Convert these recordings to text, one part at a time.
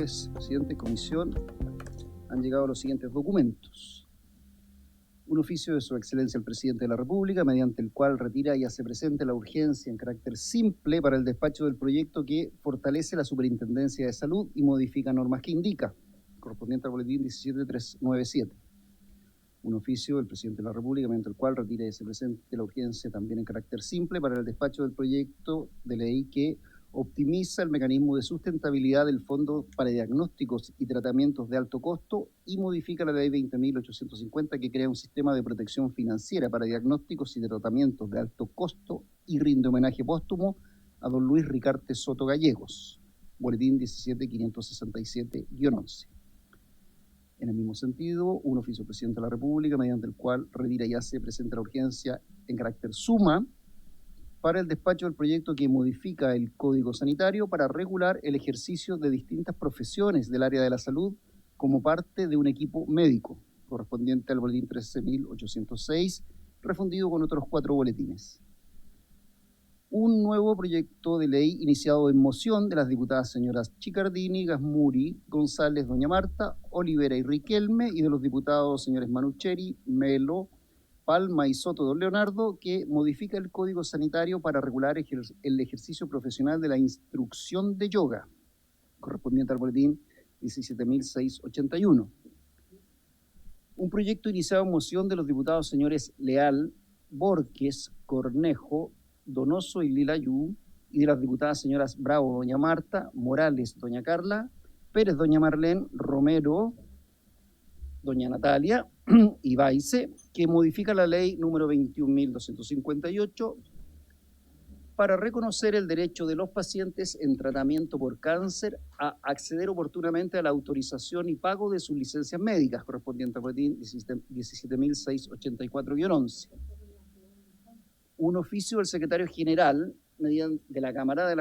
ustedes, presidente, comisión, han llegado los siguientes documentos. Un oficio de Su Excelencia el Presidente de la República, mediante el cual retira y hace presente la urgencia en carácter simple para el despacho del proyecto que fortalece la Superintendencia de Salud y modifica normas que indica, correspondiente al boletín 17397. Un oficio del Presidente de la República, mediante el cual retira y hace presente la urgencia también en carácter simple para el despacho del proyecto de ley que optimiza el mecanismo de sustentabilidad del Fondo para Diagnósticos y Tratamientos de Alto Costo y modifica la Ley 20.850 que crea un sistema de protección financiera para diagnósticos y tratamientos de alto costo y rinde homenaje póstumo a don Luis Ricarte Soto Gallegos. Boletín 17567-11. En el mismo sentido, un oficio del Presidente de la República, mediante el cual retira y hace presente la urgencia en carácter suma para el despacho del proyecto que modifica el Código Sanitario para regular el ejercicio de distintas profesiones del área de la salud como parte de un equipo médico, correspondiente al boletín 13.806, refundido con otros 4 boletines. Un nuevo proyecto de ley iniciado en moción de las diputadas señoras Chicardini, Gasmuri, González, doña Marta, Olivera y Riquelme, y de los diputados señores Manucheri, Melo, Palma y Soto don Leonardo, que modifica el Código Sanitario para regular el ejercicio profesional de la instrucción de yoga, correspondiente al boletín 17.681. Un proyecto iniciado en moción de los diputados señores Leal, Borges, Cornejo, Donoso y Lilayú, y de las diputadas señoras Bravo, doña Marta, Morales, doña Carla, Pérez, doña Marlene, Romero, doña Natalia y Baice, que modifica la ley número 21.258 para reconocer el derecho de los pacientes en tratamiento por cáncer a acceder oportunamente a la autorización y pago de sus licencias médicas, correspondiente al boletín 17.684-11. Un oficio del secretario general de la Cámara de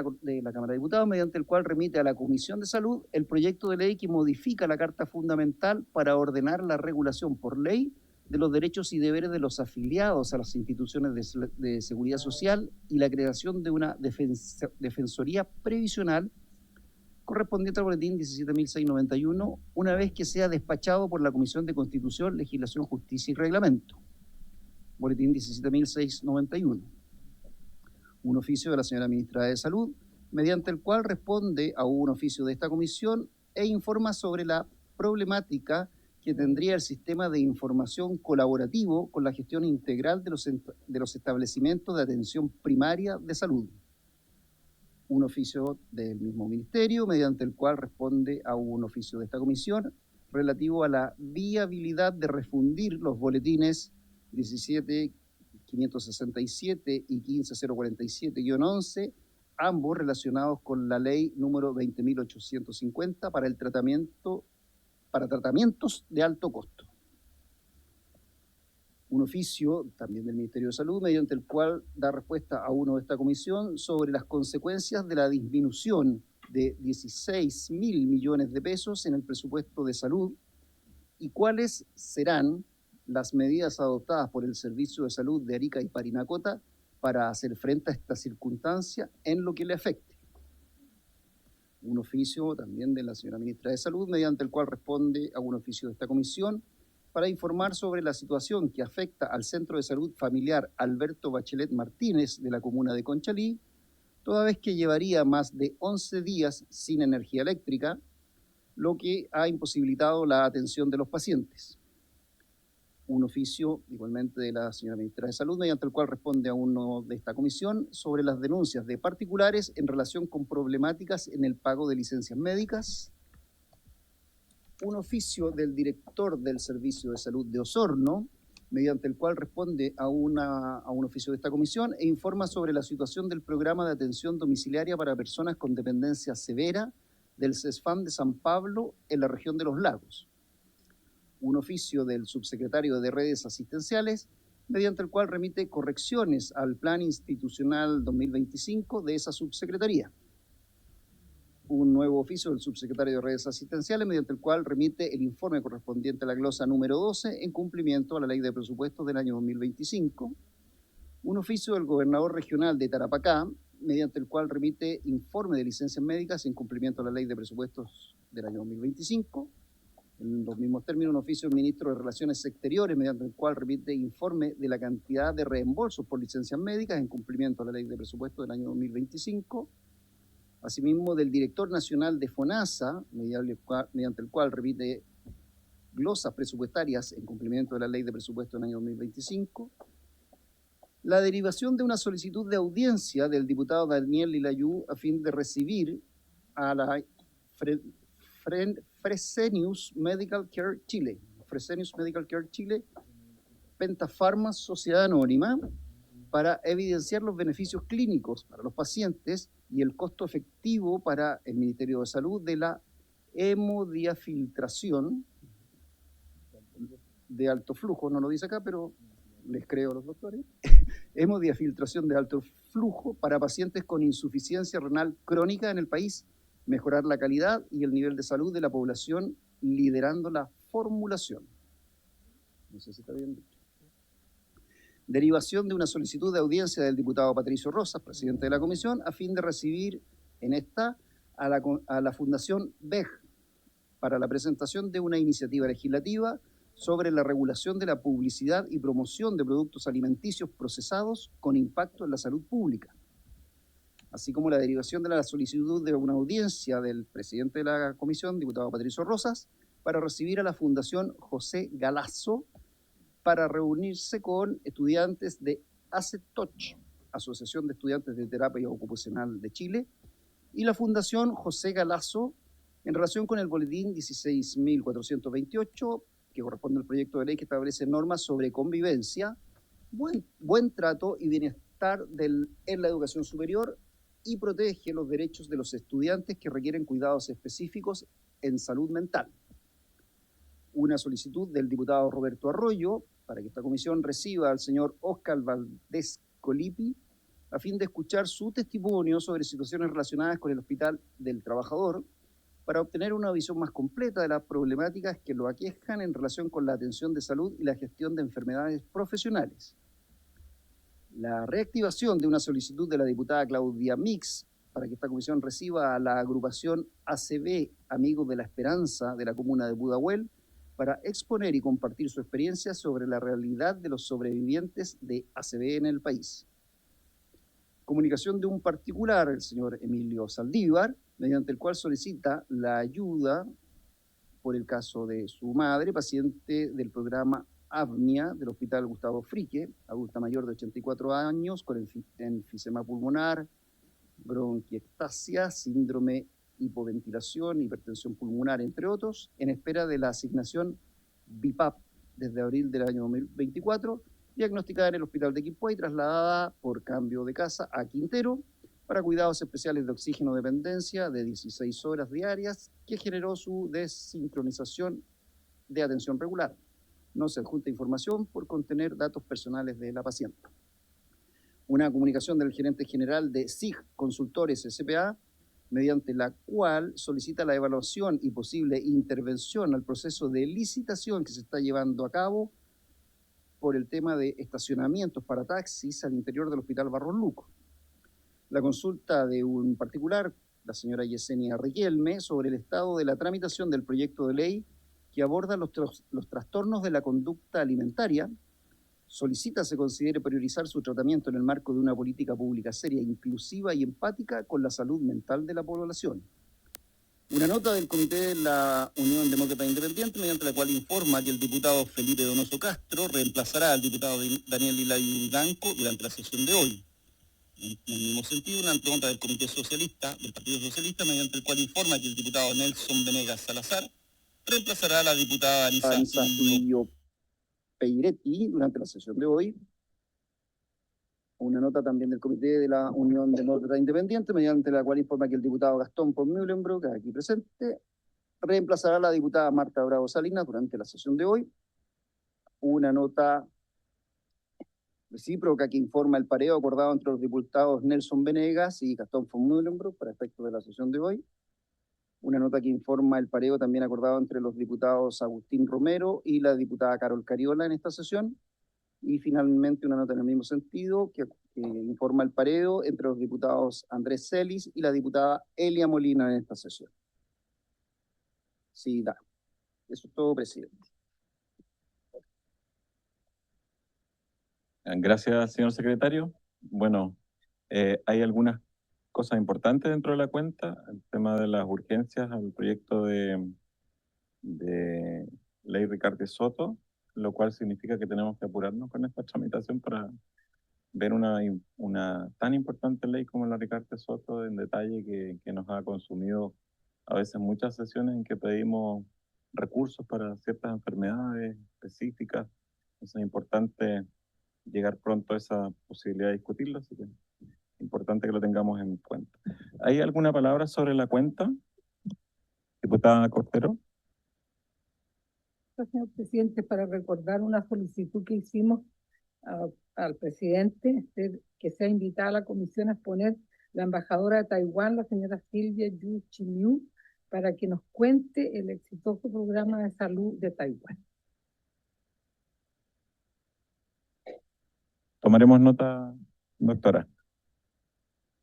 Diputados, mediante el cual remite a la Comisión de Salud el proyecto de ley que modifica la Carta Fundamental para ordenar la regulación por ley de los derechos y deberes de los afiliados a las instituciones de seguridad social y la creación de una defensoría previsional correspondiente al boletín 17.691, una vez que sea despachado por la Comisión de Constitución, Legislación, Justicia y Reglamento. Boletín 17.691. Un oficio de la señora Ministra de Salud, mediante el cual responde a un oficio de esta comisión e informa sobre la problemática que tendría el sistema de información colaborativo con la gestión integral de los establecimientos de atención primaria de salud. Un oficio del mismo ministerio, mediante el cual responde a un oficio de esta comisión relativo a la viabilidad de refundir los boletines 17.567 y 15.047-11, ambos relacionados con la ley número 20.850 para tratamientos de alto costo. Un oficio también del Ministerio de Salud, mediante el cual da respuesta a uno de esta comisión sobre las consecuencias de la disminución de 16.000 millones de pesos en el presupuesto de salud y cuáles serán las medidas adoptadas por el Servicio de Salud de Arica y Parinacota para hacer frente a esta circunstancia en lo que le afecte. Un oficio también de la señora Ministra de Salud, mediante el cual responde a un oficio de esta comisión para informar sobre la situación que afecta al Centro de Salud Familiar Alberto Bachelet Martínez de la comuna de Conchalí, toda vez que llevaría más de 11 días sin energía eléctrica, lo que ha imposibilitado la atención de los pacientes. Un oficio igualmente de la señora Ministra de Salud, mediante el cual responde a uno de esta comisión sobre las denuncias de particulares en relación con problemáticas en el pago de licencias médicas. Un oficio del director del Servicio de Salud de Osorno, mediante el cual responde a un oficio de esta comisión e informa sobre la situación del programa de atención domiciliaria para personas con dependencia severa del CESFAM de San Pablo en la región de Los Lagos. Un oficio del subsecretario de Redes Asistenciales, mediante el cual remite correcciones al Plan Institucional 2025 de esa subsecretaría. Un nuevo oficio del subsecretario de Redes Asistenciales, mediante el cual remite el informe correspondiente a la glosa número 12 en cumplimiento a la Ley de Presupuestos del año 2025. Un oficio del gobernador regional de Tarapacá, mediante el cual remite informe de licencias médicas en cumplimiento a la Ley de Presupuestos del año 2025. En los mismos términos, un oficio del ministro de Relaciones Exteriores, mediante el cual remite informe de la cantidad de reembolsos por licencias médicas en cumplimiento a la ley de presupuesto del año 2025. Asimismo, del director nacional de FONASA, mediante el cual remite glosas presupuestarias en cumplimiento de la ley de presupuesto del año 2025. La derivación de una solicitud de audiencia del diputado Daniel Lilayú a fin de recibir a la Fresenius Medical Care Chile, Pentafarma Sociedad Anónima, para evidenciar los beneficios clínicos para los pacientes y el costo efectivo para el Ministerio de Salud de la hemodiafiltración de alto flujo, no lo dice acá, pero les creo a los doctores, hemodiafiltración de alto flujo para pacientes con insuficiencia renal crónica en el país, mejorar la calidad y el nivel de salud de la población, liderando la formulación. No sé si está bien dicho. Derivación de una solicitud de audiencia del diputado Patricio Rosas, presidente de la comisión, a fin de recibir en esta a la Fundación BEG para la presentación de una iniciativa legislativa sobre la regulación de la publicidad y promoción de productos alimenticios procesados con impacto en la salud pública, así como la derivación de la solicitud de una audiencia del presidente de la comisión, diputado Patricio Rosas, para recibir a la Fundación José Galazo para reunirse con estudiantes de ACETOCH, Asociación de Estudiantes de Terapia Ocupacional de Chile, y la Fundación José Galazo en relación con el boletín 16.428, que corresponde al proyecto de ley que establece normas sobre convivencia, buen trato y bienestar en la educación superior y protege los derechos de los estudiantes que requieren cuidados específicos en salud mental. Una solicitud del diputado Roberto Arroyo para que esta comisión reciba al señor Óscar Valdés Colipi a fin de escuchar su testimonio sobre situaciones relacionadas con el Hospital del Trabajador para obtener una visión más completa de las problemáticas que lo aquejan en relación con la atención de salud y la gestión de enfermedades profesionales. La reactivación de una solicitud de la diputada Claudia Mix para que esta comisión reciba a la agrupación ACB, Amigos de la Esperanza, de la comuna de Pudahuel, para exponer y compartir su experiencia sobre la realidad de los sobrevivientes de ACB en el país. Comunicación de un particular, el señor Emilio Saldívar, mediante el cual solicita la ayuda por el caso de su madre, paciente del programa AVNIA del Hospital Gustavo Frique, adulta mayor de 84 años, con enfisema pulmonar, bronquiectasia, síndrome hipoventilación, hipertensión pulmonar, entre otros, en espera de la asignación BIPAP desde abril del año 2024, diagnosticada en el Hospital de Quilpué y trasladada por cambio de casa a Quintero para cuidados especiales de oxígeno dependencia de 16 horas diarias, que generó su desincronización de atención regular. No se adjunta información por contener datos personales de la paciente. Una comunicación del gerente general de SIG Consultores S.p.A., mediante la cual solicita la evaluación y posible intervención al proceso de licitación que se está llevando a cabo por el tema de estacionamientos para taxis al interior del Hospital Barros Luco. La consulta de un particular, la señora Yesenia Riquelme, sobre el estado de la tramitación del proyecto de ley que aborda los trastornos de la conducta alimentaria, solicita se considere priorizar su tratamiento en el marco de una política pública seria, inclusiva y empática con la salud mental de la población. Una nota del Comité de la Unión Demócrata Independiente, mediante la cual informa que el diputado Felipe Donoso Castro reemplazará al diputado Daniel Lilayú Danco durante la sesión de hoy. En el mismo sentido, una pregunta del Comité Socialista, del Partido Socialista, mediante el cual informa que el diputado Nelson Venegas Salazar reemplazará a la diputada Anisa Peiretti durante la sesión de hoy. Una nota también del Comité de la Unión Demócrata Independiente, mediante la cual informa que el diputado Gastón von Mühlenbrock, aquí presente, reemplazará a la diputada Marta Bravo Salinas durante la sesión de hoy. Una nota recíproca que informa el pareo acordado entre los diputados Nelson Venegas y Gastón von Mühlenbrock para efectos de la sesión de hoy. Una nota que informa el pareo también acordado entre los diputados Agustín Romero y la diputada Carol Cariola en esta sesión. Y finalmente una nota en el mismo sentido que informa el pareo entre los diputados Andrés Celis y la diputada Elia Molina en esta sesión. Sí, da. Eso es todo, presidente. Gracias, señor secretario. Bueno, hay algunas cosas importantes dentro de la cuenta. El tema de las urgencias al proyecto de ley Ricardo Soto, lo cual significa que tenemos que apurarnos con esta tramitación para ver una tan importante ley como la Ricardo Soto en detalle que nos ha consumido a veces muchas sesiones en que pedimos recursos para ciertas enfermedades específicas. Entonces es importante llegar pronto a esa posibilidad de discutirlo, así que es importante que lo tengamos en cuenta. ¿Hay alguna palabra sobre la cuenta, diputada Cortero? Señor presidente, para recordar una solicitud que hicimos al presidente, que sea invitada a la comisión a exponer la embajadora de Taiwán, la señora Silvia Yu Chimiu, para que nos cuente el exitoso programa de salud de Taiwán. Tomaremos nota, doctora.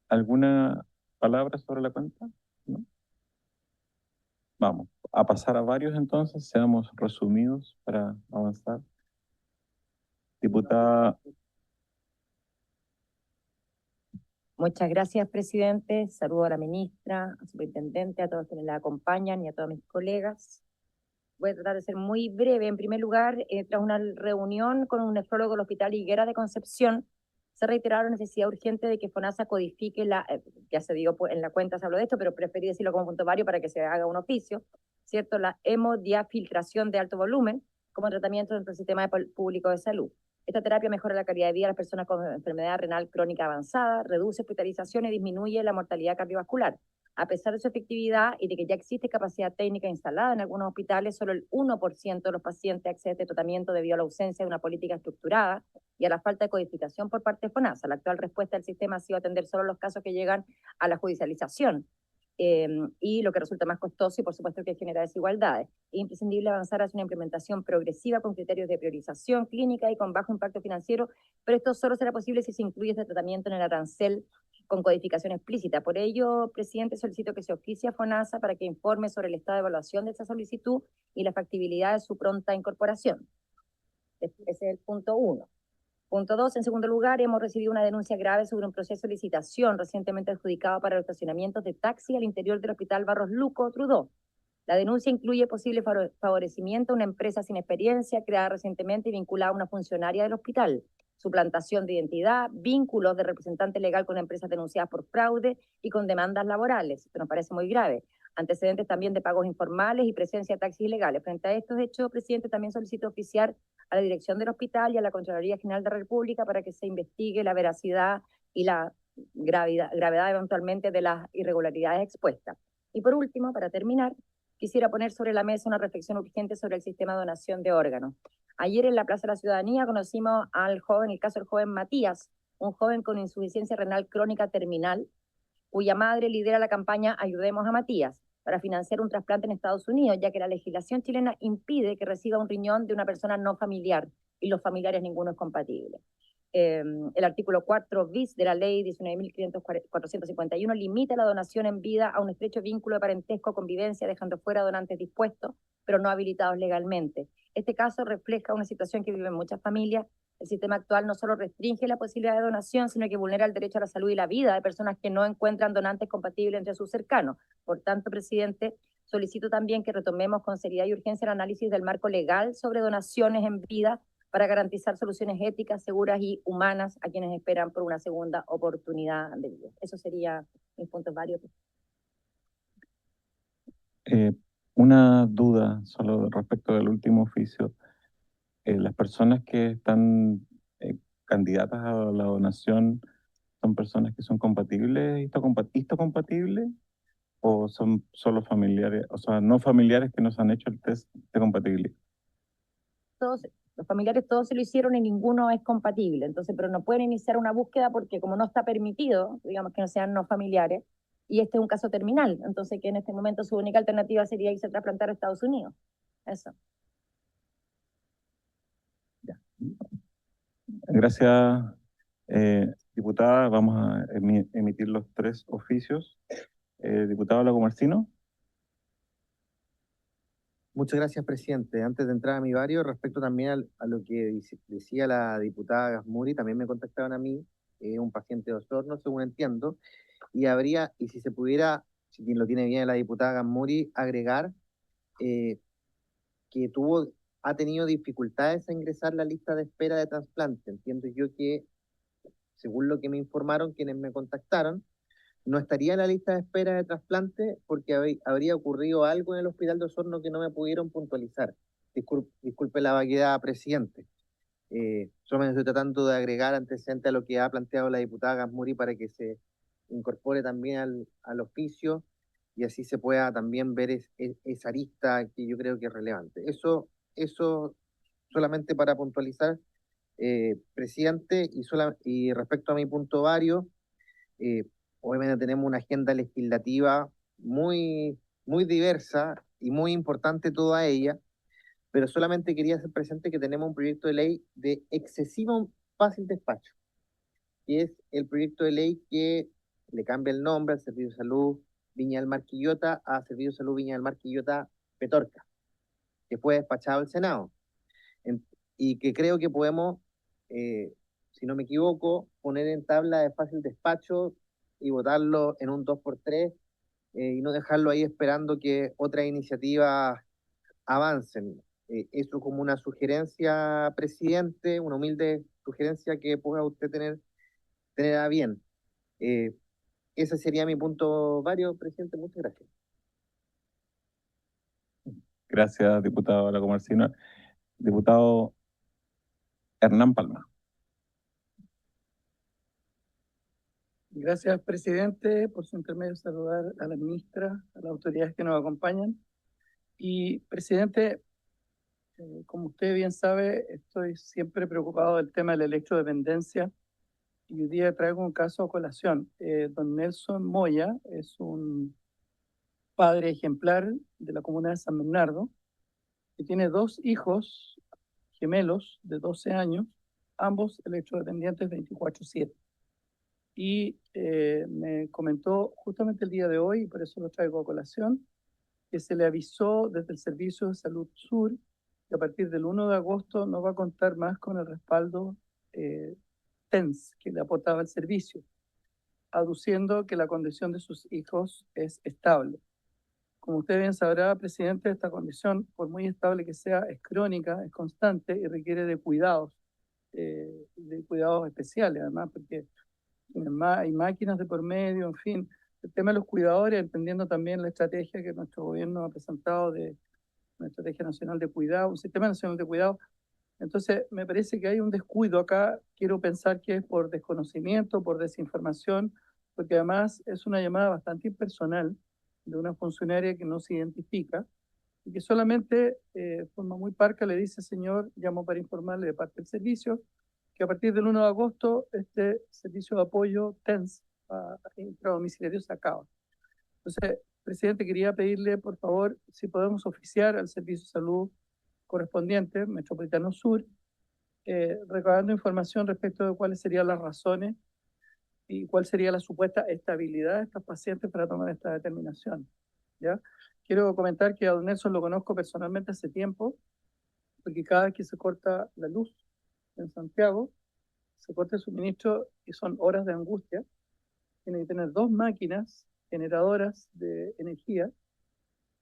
¿Alguna palabra sobre la cuenta? ¿No? Vamos a pasar a varios entonces, seamos resumidos para avanzar. Diputada. Muchas gracias, presidente. Saludo a la ministra, al superintendente, a todos quienes la acompañan y a todos mis colegas. Voy a tratar de ser muy breve. En primer lugar, tras una reunión con un nefrólogo del Hospital Higuera de Concepción, se reiteró la necesidad urgente de que FONASA codifique ya se dio en la cuenta, se habló de esto, pero preferí decirlo como punto vario para que se haga un oficio, ¿cierto? La hemodiafiltración de alto volumen como tratamiento dentro del sistema público de salud. Esta terapia mejora la calidad de vida de las personas con enfermedad renal crónica avanzada, reduce hospitalizaciones y disminuye la mortalidad cardiovascular. A pesar de su efectividad y de que ya existe capacidad técnica instalada en algunos hospitales, solo el 1% de los pacientes accede a este tratamiento debido a la ausencia de una política estructurada y a la falta de codificación por parte de FONASA. La actual respuesta del sistema ha sido atender solo los casos que llegan a la judicialización. Y lo que resulta más costoso y por supuesto que genera desigualdades. Es imprescindible avanzar hacia una implementación progresiva con criterios de priorización clínica y con bajo impacto financiero, pero esto solo será posible si se incluye este tratamiento en el arancel con codificación explícita. Por ello, presidente, solicito que se oficie a FONASA para que informe sobre el estado de evaluación de esa solicitud y la factibilidad de su pronta incorporación. Ese es el punto 1. Punto 2, en segundo lugar, hemos recibido una denuncia grave sobre un proceso de licitación recientemente adjudicado para los estacionamientos de taxi al interior del Hospital Barros Luco, Trudó. La denuncia incluye posible favorecimiento a una empresa sin experiencia creada recientemente y vinculada a una funcionaria del hospital, suplantación de identidad, vínculos de representante legal con empresas denunciadas por fraude y con demandas laborales. Esto nos parece muy grave. Antecedentes también de pagos informales y presencia de taxis ilegales. Frente a estos hechos, presidente, también solicito oficiar a la dirección del hospital y a la Contraloría General de la República para que se investigue la veracidad y la gravedad eventualmente de las irregularidades expuestas. Y por último, para terminar, quisiera poner sobre la mesa una reflexión urgente sobre el sistema de donación de órganos. Ayer en la Plaza de la Ciudadanía conocimos al joven, el caso del joven Matías, un joven con insuficiencia renal crónica terminal, cuya madre lidera la campaña Ayudemos a Matías para financiar un trasplante en Estados Unidos, ya que la legislación chilena impide que reciba un riñón de una persona no familiar y los familiares ninguno es compatible. El artículo 4 bis de la ley 19.451 limita la donación en vida a un estrecho vínculo de parentesco o convivencia, dejando fuera donantes dispuestos, pero no habilitados legalmente. Este caso refleja una situación que viven muchas familias. El sistema actual no solo restringe la posibilidad de donación, sino que vulnera el derecho a la salud y la vida de personas que no encuentran donantes compatibles entre sus cercanos. Por tanto, presidente, solicito también que retomemos con seriedad y urgencia el análisis del marco legal sobre donaciones en vida para garantizar soluciones éticas, seguras y humanas a quienes esperan por una segunda oportunidad de vida. Eso sería mis puntos varios. Una duda solo respecto del último oficio. Las personas que están candidatas a la donación son personas que son compatibles, histocompatibles, o son solo familiares, o sea, no familiares que nos han hecho el test de compatibilidad. Los familiares todos se lo hicieron y ninguno es compatible, entonces, pero no pueden iniciar una búsqueda porque como no está permitido, digamos que no sean no familiares, y este es un caso terminal, entonces que en este momento su única alternativa sería irse a trasplantar a Estados Unidos. Eso. Ya. Gracias, diputada. Vamos a emitir los 3 oficios. Diputado Lago Marcino. Muchas gracias, presidente. Antes de entrar a mi barrio, respecto también a lo que decía la diputada Gasmuri, también me contactaron a mí, un paciente de Osorno, según entiendo, y si se pudiera, si lo tiene bien la diputada Gasmuri, agregar eh, que ha tenido dificultades a ingresar la lista de espera de trasplante. Entiendo yo que, según lo que me informaron quienes me contactaron, no estaría en la lista de espera de trasplante porque habría ocurrido algo en el hospital de Osorno que no me pudieron puntualizar. Disculpe la vaguedad, presidente. Solamente estoy tratando de agregar antecedente a lo que ha planteado la diputada Gasmuri para que se incorpore también al oficio y así se pueda también ver esa arista que yo creo que es relevante. Eso solamente para puntualizar, presidente, y respecto a mi punto vario, eh, obviamente tenemos una agenda legislativa muy diversa y muy importante toda ella, pero solamente quería hacer presente que tenemos un proyecto de ley de excesivo fácil despacho, que es el proyecto de ley que le cambia el nombre al Servicio de Salud Viña del Mar Quillota a Servicio de Salud Viña del Mar Quillota Petorca, que fue despachado al Senado. Y que creo que podemos, si no me equivoco, poner en tabla de fácil despacho y votarlo en un 2x3 y no dejarlo ahí esperando que otras iniciativas avancen. Eso como una sugerencia, presidente, una humilde sugerencia que pueda usted tener a bien. Ese sería mi punto vario, presidente. Muchas gracias. Gracias, diputado La Comarcina. Diputado Hernán Palma. Gracias, presidente. Por su intermedio, saludar a la ministra, a las autoridades que nos acompañan. Y, presidente, como usted bien sabe, estoy siempre preocupado del tema de la electrodependencia y hoy día traigo un caso a colación. Don Nelson Moya es un padre ejemplar de la comuna de San Bernardo que tiene 2 hijos gemelos de 12 años, ambos electrodependientes 24/7. Y me comentó justamente el día de hoy, y por eso lo traigo a colación, que se le avisó desde el Servicio de Salud Sur que a partir del 1 de agosto no va a contar más con el respaldo TENS que le aportaba el servicio, aduciendo que la condición de sus hijos es estable. Como usted bien sabrá, presidente, esta condición, por muy estable que sea, es crónica, es constante y requiere de cuidados especiales, además, porque hay máquinas de por medio, en fin. El tema de los cuidadores, entendiendo también la estrategia que nuestro gobierno ha presentado de una estrategia nacional de cuidado, un sistema nacional de cuidado. Entonces, me parece que hay un descuido acá. Quiero pensar que es por desconocimiento, por desinformación, porque además es una llamada bastante impersonal de una funcionaria que no se identifica y que solamente de forma muy parca le dice: señor, llamo para informarle de parte del servicio que a partir del 1 de agosto este servicio de apoyo TENS intradomiciliario se acaba. Entonces, presidente, quería pedirle, por favor, si podemos oficiar al Servicio de Salud correspondiente, Metropolitano Sur, recabando información respecto de cuáles serían las razones y cuál sería la supuesta estabilidad de estas pacientes para tomar esta determinación. ¿Ya? Quiero comentar que a don Nelson lo conozco personalmente hace tiempo, porque cada vez que se corta la luz en Santiago, se corta el suministro y son horas de angustia. Tiene que tener 2 máquinas generadoras de energía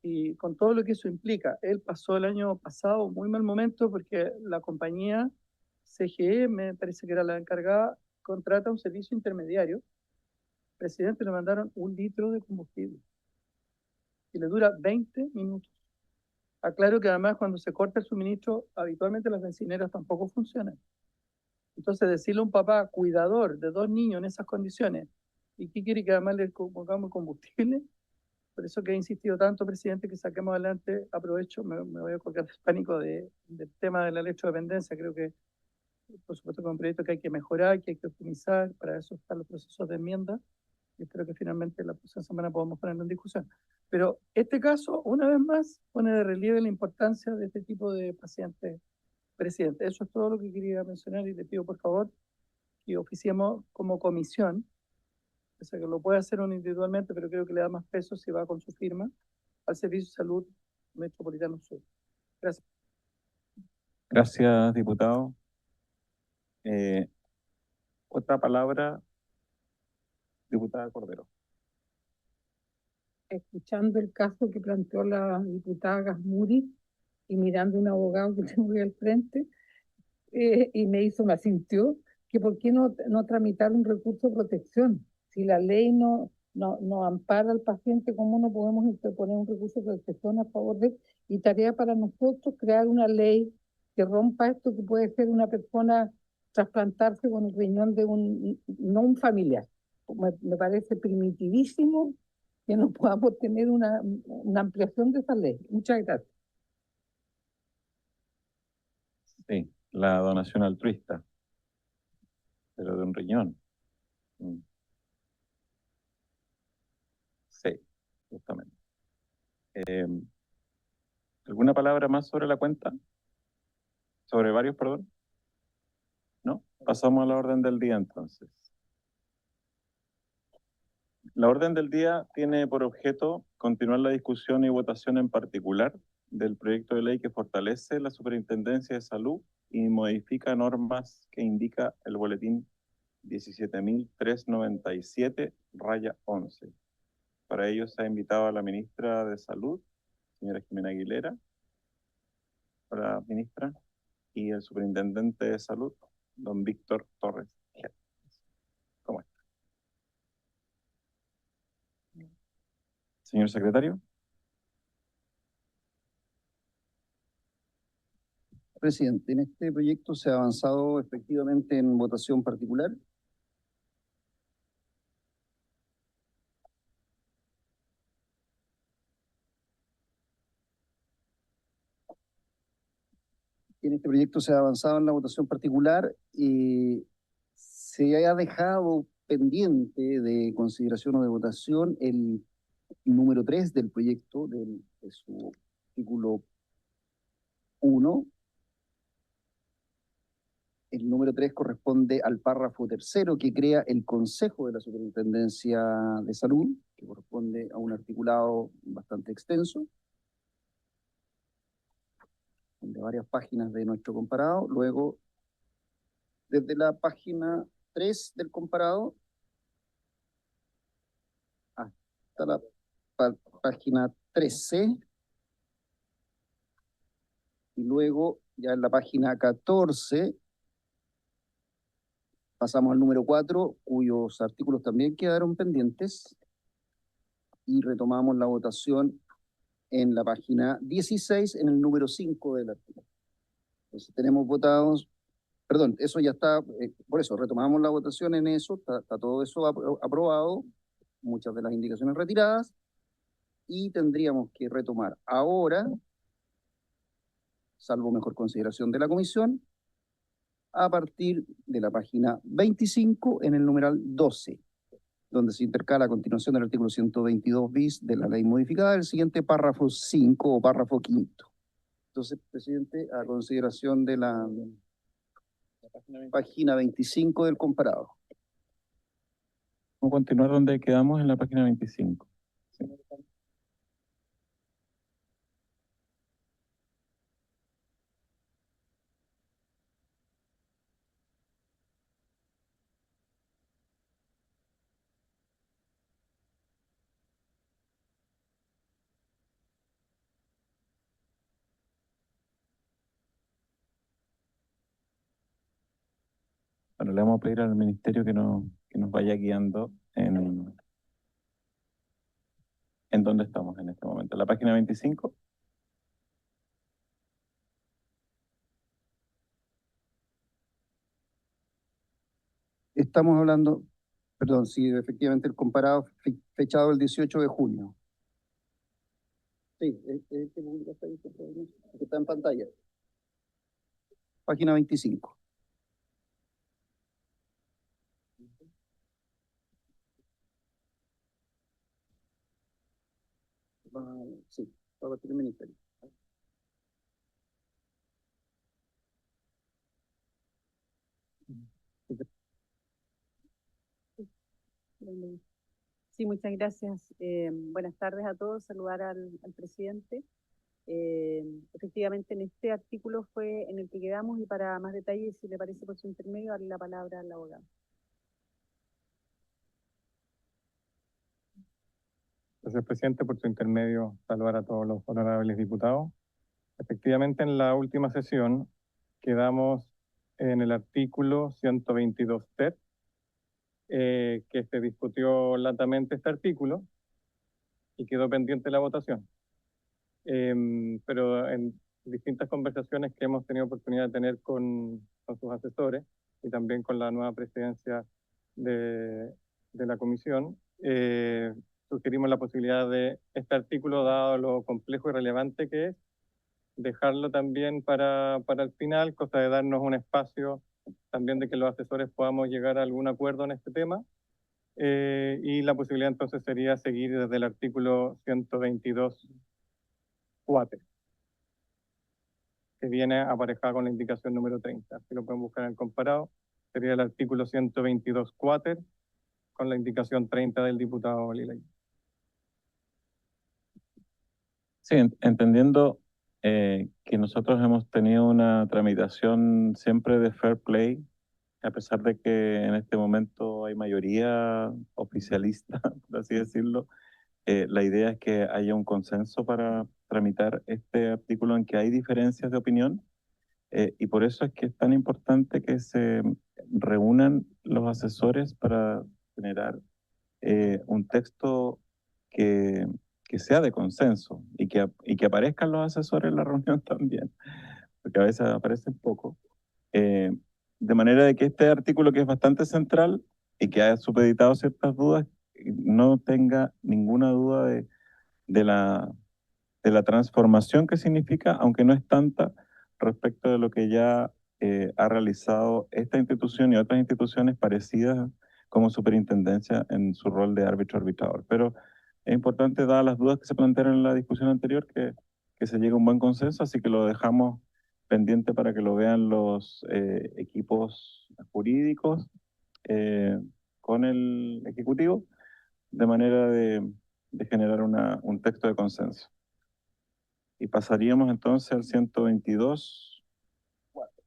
y con todo lo que eso implica. Él pasó el año pasado un muy mal momento porque la compañía CGE, me parece que era la encargada, contrata un servicio intermediario. Presidente, le mandaron 1 litro de combustible y le dura 20 minutos. Aclaro que además cuando se corta el suministro, habitualmente las bencineras tampoco funcionan. Entonces, decirle a un papá cuidador de 2 niños en esas condiciones, ¿y qué quiere que además le pongamos combustible? Por eso que he insistido tanto, presidente, que saquemos adelante, aprovecho, me voy a colgar del pánico del tema de la electrodependencia. Creo que, por supuesto, que es un proyecto que hay que mejorar, que hay que optimizar, para eso están los procesos de enmienda, y espero que finalmente la próxima semana podamos ponerlo en discusión. Pero este caso, una vez más, pone de relieve la importancia de este tipo de pacientes. Presidente, eso es todo lo que quería mencionar y le pido por favor que oficiemos como comisión, o sea que lo puede hacer uno individualmente, pero creo que le da más peso si va con su firma, al Servicio de Salud Metropolitano Sur. Gracias. Gracias, diputado. Otra palabra, diputada Cordero. Escuchando el caso que planteó la diputada Gasmuri y mirando a un abogado que tengo ahí al frente, y me asintió que por qué no tramitar un recurso de protección. Si la ley no ampara al paciente, ¿cómo no podemos interponer un recurso de protección a favor de él? Y tarea para nosotros crear una ley que rompa esto, que puede ser una persona trasplantarse con el riñón de no un familiar. Me parece primitivísimo que no podamos tener una ampliación de esa ley. Muchas gracias. Sí, la donación altruista, pero de un riñón. Sí, justamente. ¿Alguna palabra más sobre la cuenta? ¿Sobre varios, perdón? ¿No? Pasamos a la orden del día entonces. La orden del día tiene por objeto continuar la discusión y votación en particular del proyecto de ley que fortalece la Superintendencia de Salud y modifica normas que indica el boletín 17.397-11. Para ello se ha invitado a la ministra de Salud, señora Jimena Aguilera. Hola, ministra. Y el superintendente de Salud, don Víctor Torres. ¿Cómo está? Señor secretario. Presidente, en este proyecto se ha avanzado efectivamente en votación particular. En este proyecto se ha avanzado en la votación particular y se ha dejado pendiente de consideración o de votación el número 3 del proyecto, de su artículo 1. El número 3 corresponde al párrafo tercero que crea el Consejo de la Superintendencia de Salud, que corresponde a un articulado bastante extenso, de varias páginas de nuestro comparado. Luego, desde la página 3 del comparado hasta la página 13, y luego ya en la página 14 pasamos al número 4, cuyos artículos también quedaron pendientes, y retomamos la votación en la página 16, en el número 5 del artículo. Entonces tenemos votados, perdón, eso ya está, por eso retomamos la votación en eso, está todo eso aprobado, muchas de las indicaciones retiradas, y tendríamos que retomar ahora, salvo mejor consideración de la comisión, a partir de la página 25 en el numeral 12, donde se intercala a continuación del artículo 122 bis de la ley modificada el siguiente párrafo 5 o párrafo quinto. Entonces, presidente, a consideración de la página 25 del comparado. Vamos a continuar donde quedamos en la página 25. Sí. Bueno, le vamos a pedir al ministerio que nos vaya guiando en dónde estamos en este momento. La página 25. Estamos hablando, perdón, sí, efectivamente el comparado fechado el 18 de junio. Sí, que está en pantalla. Página 25. Sí, va a partir el ministerio. Sí, muchas gracias. Buenas tardes a todos. Saludar al presidente Efectivamente, en este artículo fue en el que quedamos y para más detalles, si le parece por su intermedio, darle la palabra al abogado. Gracias, presidente, por su intermedio, saludar a todos los honorables diputados. Efectivamente, en la última sesión quedamos en el artículo 122 ter, que se discutió latamente este artículo y quedó pendiente la votación. Pero en distintas conversaciones que hemos tenido oportunidad de tener con sus asesores y también con la nueva presidencia de la comisión, sugerimos la posibilidad de este artículo, dado lo complejo y relevante que es, dejarlo también para el final, cosa de darnos un espacio también de que los asesores podamos llegar a algún acuerdo en este tema. Y la posibilidad entonces sería seguir desde el artículo 122 cuater, que viene aparejada con la indicación número 30. Así lo pueden buscar en el comparado. Sería el artículo 122 cuater con la indicación 30 del diputado Lilay. Sí, entendiendo que nosotros hemos tenido una tramitación siempre de fair play, a pesar de que en este momento hay mayoría oficialista, por así decirlo, la idea es que haya un consenso para tramitar este artículo en que hay diferencias de opinión, y por eso es que es tan importante que se reúnan los asesores para generar un texto que, que sea de consenso y que aparezcan los asesores en la reunión también, porque a veces aparecen poco. De manera de que este artículo, que es bastante central y que ha supeditado ciertas dudas, no tenga ninguna duda de la transformación que significa, aunque no es tanta, respecto de lo que ya ha realizado esta institución y otras instituciones parecidas como superintendencia en su rol de árbitro arbitrador. Pero es importante, dadas las dudas que se plantearon en la discusión anterior, que se llegue a un buen consenso, así que lo dejamos pendiente para que lo vean los equipos jurídicos con el Ejecutivo, de manera de generar un texto de consenso. Y pasaríamos entonces al 122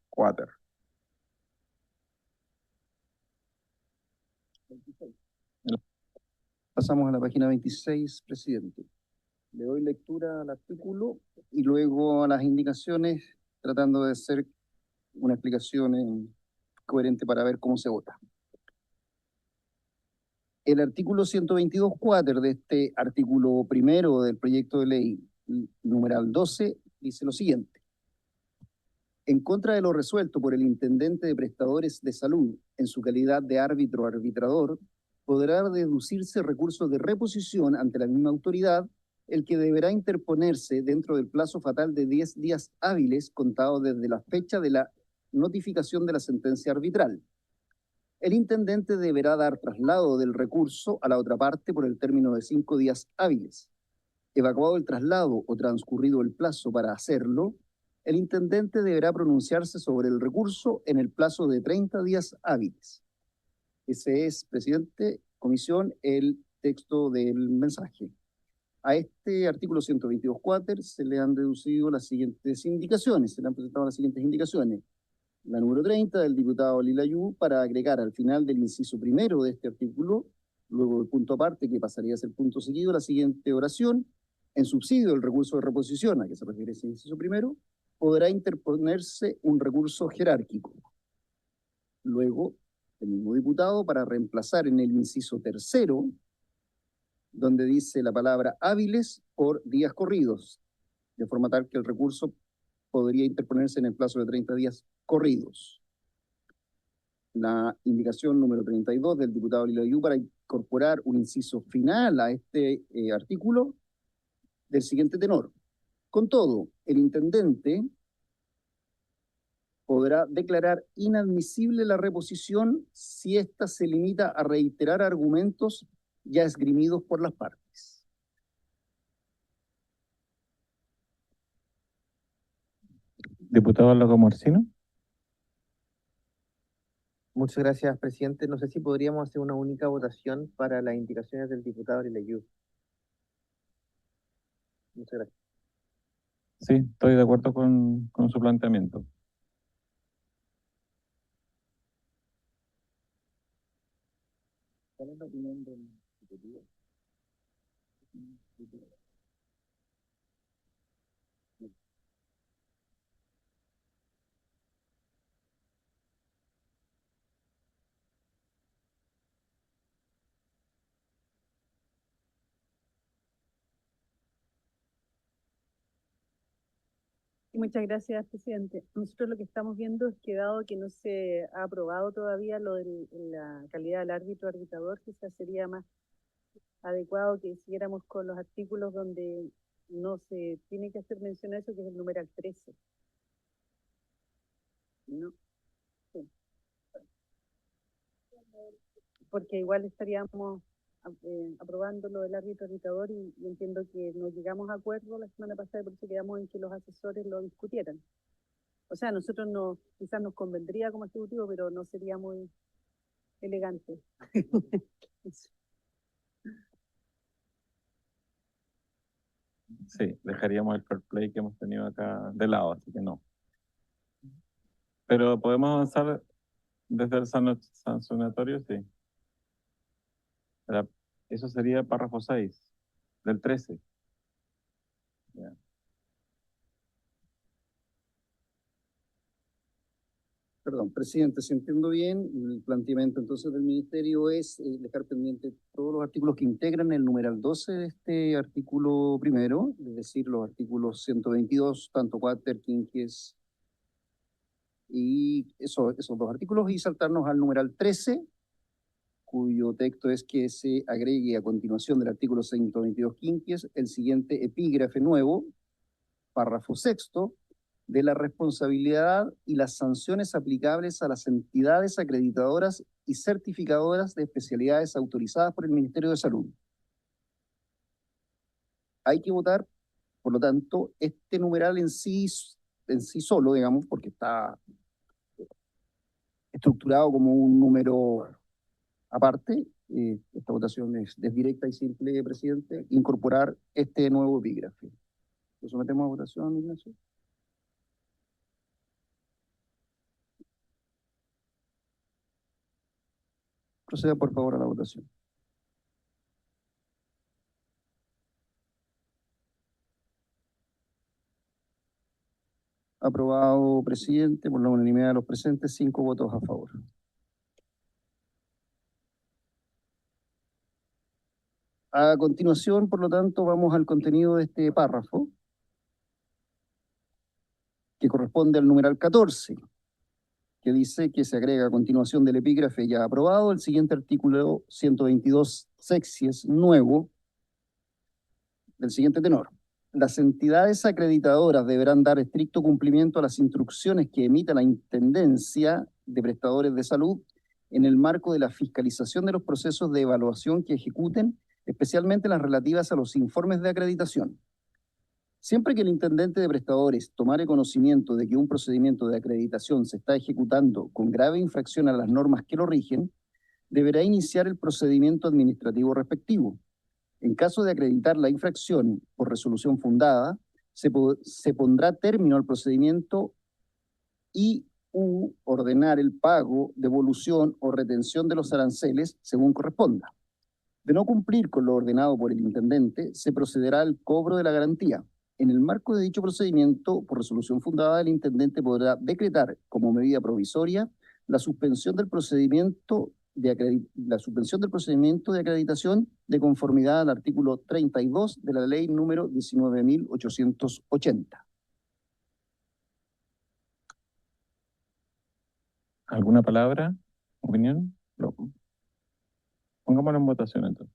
cuater. Pasamos a la página 26, presidente. Le doy lectura al artículo y luego a las indicaciones, tratando de hacer una explicación coherente para ver cómo se vota. El artículo 122 cuater de este artículo primero del proyecto de ley, numeral 12, dice lo siguiente. En contra de lo resuelto por el intendente de prestadores de salud en su calidad de árbitro arbitrador, podrá deducirse recurso de reposición ante la misma autoridad, el que deberá interponerse dentro del plazo fatal de 10 días hábiles contado desde la fecha de la notificación de la sentencia arbitral. El intendente deberá dar traslado del recurso a la otra parte por el término de 5 días hábiles. Evacuado el traslado o transcurrido el plazo para hacerlo, el intendente deberá pronunciarse sobre el recurso en el plazo de 30 días hábiles. Ese es, presidente, comisión, el texto del mensaje. A este artículo 122 cuater se le han deducido las siguientes indicaciones, se le han presentado las siguientes indicaciones. La número 30 del diputado Lilayú, para agregar al final del inciso primero de este artículo, luego del punto aparte, que pasaría a ser punto seguido, la siguiente oración: en subsidio del recurso de reposición a que se refiere ese inciso primero, podrá interponerse un recurso jerárquico. Luego, el mismo diputado, para reemplazar en el inciso tercero, donde dice la palabra hábiles por días corridos, de forma tal que el recurso podría interponerse en el plazo de 30 días corridos. La indicación número 32 del diputado Lilayú, para incorporar un inciso final a este artículo del siguiente tenor. Con todo, el intendente podrá declarar inadmisible la reposición si ésta se limita a reiterar argumentos ya esgrimidos por las partes. Diputado Lago Morcino. Muchas gracias, presidente. No sé si podríamos hacer una única votación para las indicaciones del diputado Lilayú. Muchas gracias. Sí, estoy de acuerdo con su planteamiento. ¿Cuál es la opinión del Ejecutivo? Y muchas gracias, presidente. Nosotros lo que estamos viendo es que dado que no se ha aprobado todavía lo de la calidad del árbitro arbitrador, quizás sería más adecuado que siguiéramos con los artículos donde no se tiene que hacer mención a eso, que es el numeral 13. ¿No? Sí. Porque igual estaríamos aprobando lo del árbitro arbitrador y entiendo que no llegamos a acuerdo la semana pasada, por eso quedamos en que los asesores lo discutieran. O sea, nosotros no, quizás nos convendría como ejecutivo, pero no sería muy elegante. Sí, dejaríamos el fair play que hemos tenido acá de lado, así que no. Pero podemos avanzar desde el sancionatorio, sí. Era- Eso sería párrafo 6 del 13. Ya. Perdón, presidente, si entiendo bien, el planteamiento entonces del ministerio es dejar pendiente todos los artículos que integran el numeral 12 de este artículo primero, es decir, los artículos 122, tanto quater, quinquies y esos dos artículos, y saltarnos al numeral 13, cuyo texto es que se agregue a continuación del artículo 122 quinquies el siguiente epígrafe nuevo, párrafo sexto, de la responsabilidad y las sanciones aplicables a las entidades acreditadoras y certificadoras de especialidades autorizadas por el Ministerio de Salud. Hay que votar, por lo tanto, este numeral en sí solo, digamos, porque está estructurado como un número aparte. Esta votación es directa y simple, presidente, incorporar este nuevo epígrafe. ¿Lo sometemos a votación, Ignacio? Proceda, por favor, a la votación. Aprobado, presidente, por la unanimidad de los presentes, 5 votos a favor. A continuación, por lo tanto, vamos al contenido de este párrafo, que corresponde al numeral 14, que dice que se agrega a continuación del epígrafe ya aprobado el siguiente artículo 122 sexies nuevo, del siguiente tenor. Las entidades acreditadoras deberán dar estricto cumplimiento a las instrucciones que emita la Intendencia de Prestadores de Salud en el marco de la fiscalización de los procesos de evaluación que ejecuten, especialmente las relativas a los informes de acreditación. Siempre que el intendente de prestadores tomare conocimiento de que un procedimiento de acreditación se está ejecutando con grave infracción a las normas que lo rigen, deberá iniciar el procedimiento administrativo respectivo. En caso de acreditar la infracción por resolución fundada, se pondrá término al procedimiento y ordenar el pago, devolución o retención de los aranceles según corresponda. De no cumplir con lo ordenado por el intendente, se procederá al cobro de la garantía. En el marco de dicho procedimiento, por resolución fundada, el intendente podrá decretar como medida provisoria la suspensión del procedimiento de acreditación de conformidad al artículo 32 de la ley número 19.880. ¿Alguna palabra? ¿Opinión? Pongámoslo en votación entonces.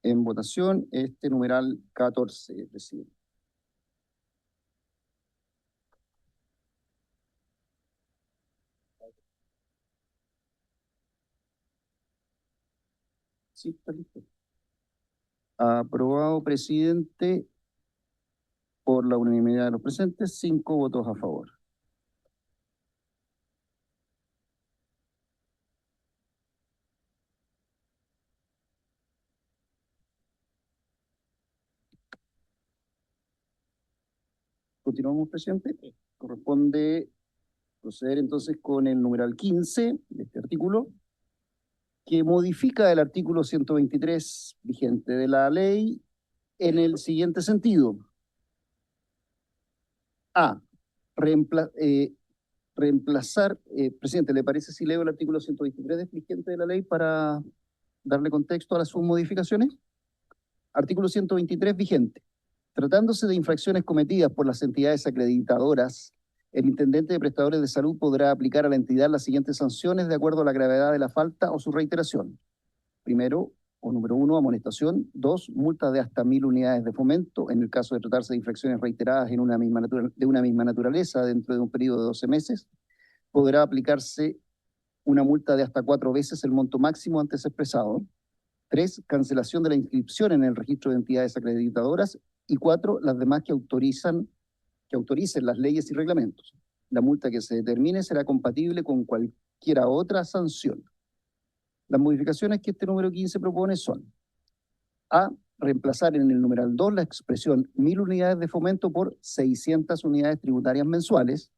En votación, este numeral 14, presidente. Sí, está listo. Aprobado, presidente, por la unanimidad de los presentes, 5 votos a favor. Continuamos, presidente. Corresponde proceder entonces con el numeral 15 de este artículo, que modifica el artículo 123 vigente de la ley en el siguiente sentido. A. Reemplazar, presidente, ¿le parece si leo el artículo 123 vigente de la ley para darle contexto a las submodificaciones? Artículo 123 vigente. Tratándose de infracciones cometidas por las entidades acreditadoras, el intendente de prestadores de salud podrá aplicar a la entidad las siguientes sanciones de acuerdo a la gravedad de la falta o su reiteración. Primero, o número 1, amonestación. 2, multa de hasta 1.000 unidades de fomento en el caso de tratarse de infracciones reiteradas de una misma naturaleza dentro de un periodo de 12 meses. Podrá aplicarse una multa de hasta 4 veces el monto máximo antes expresado. 3, cancelación de la inscripción en el registro de entidades acreditadoras. Y 4, las demás que autoricen las leyes y reglamentos. La multa que se determine será compatible con cualquiera otra sanción. Las modificaciones que este número 15 propone son: A. Reemplazar en el numeral 2 la expresión 1.000 unidades de fomento por 600 unidades tributarias mensuales.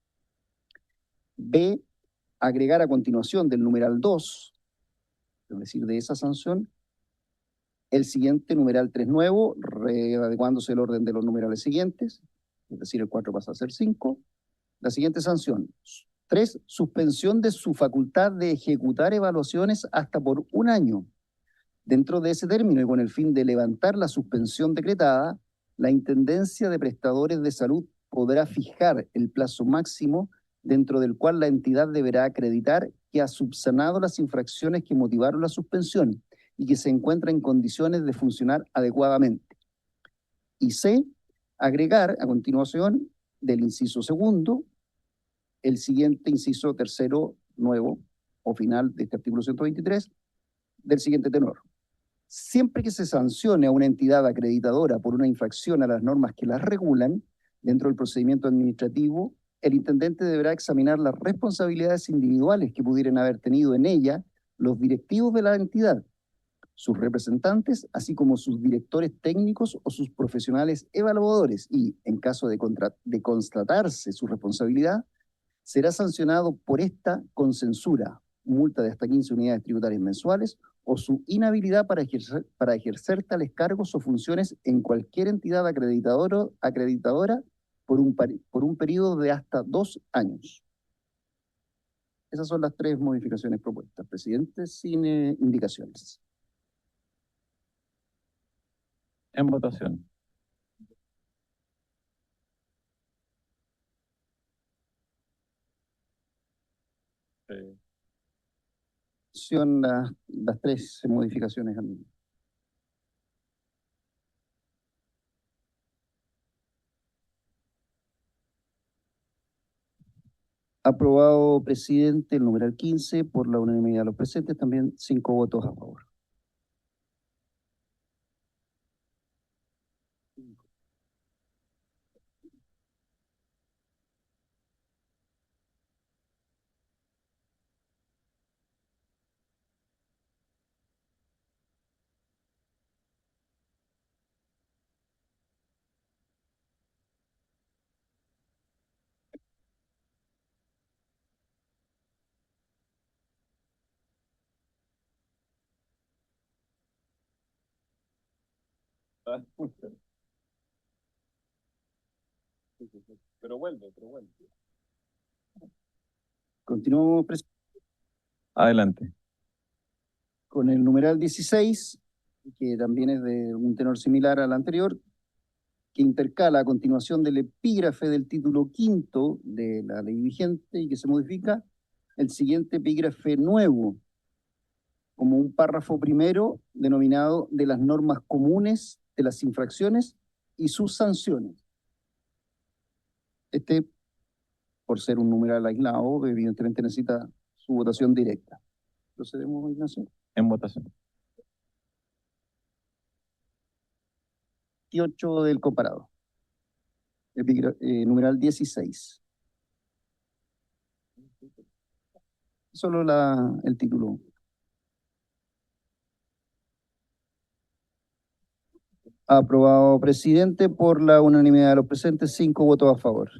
B. Agregar a continuación del numeral 2, es decir, de esa sanción, el siguiente numeral 3 nuevo, readecuándose el orden de los numerales siguientes, es decir, el 4 pasa a ser 5. La siguiente sanción: 3, suspensión de su facultad de ejecutar evaluaciones hasta por 1 año. Dentro de ese término y con el fin de levantar la suspensión decretada, la Intendencia de Prestadores de Salud podrá fijar el plazo máximo dentro del cual la entidad deberá acreditar que ha subsanado las infracciones que motivaron la suspensión y que se encuentra en condiciones de funcionar adecuadamente. Y C, agregar a continuación del inciso segundo el siguiente inciso tercero nuevo o final de este artículo 123 del siguiente tenor. Siempre que se sancione a una entidad acreditadora por una infracción a las normas que las regulan dentro del procedimiento administrativo, el intendente deberá examinar las responsabilidades individuales que pudieran haber tenido en ella los directivos de la entidad, sus representantes, así como sus directores técnicos o sus profesionales evaluadores y, en caso de constatarse su responsabilidad, será sancionado por esta con censura, multa de hasta 15 unidades tributarias mensuales o su inhabilidad para ejercer tales cargos o funciones en cualquier entidad acreditadora por un periodo de hasta 2 años. Esas son las 3 modificaciones propuestas, presidente, sin indicaciones. En votación. Son las 3 modificaciones. Aprobado, presidente, el numeral 15 por la unanimidad de los presentes, también 5 votos a favor. Pero vuelve. Continuamos, presidente, Adelante. con el numeral 16, que también es de un tenor similar al anterior, que intercala a continuación del epígrafe del título quinto de la ley vigente y que se modifica el siguiente epígrafe nuevo, como un párrafo primero denominado de las normas comunes de las infracciones y sus sanciones. Este, por ser un numeral aislado, evidentemente necesita su votación directa. Procedemos, Ignacio. En votación. 18 del comparado. Numeral 16. Solo el título. Aprobado, presidente, por la unanimidad de los presentes, 5 votos a favor.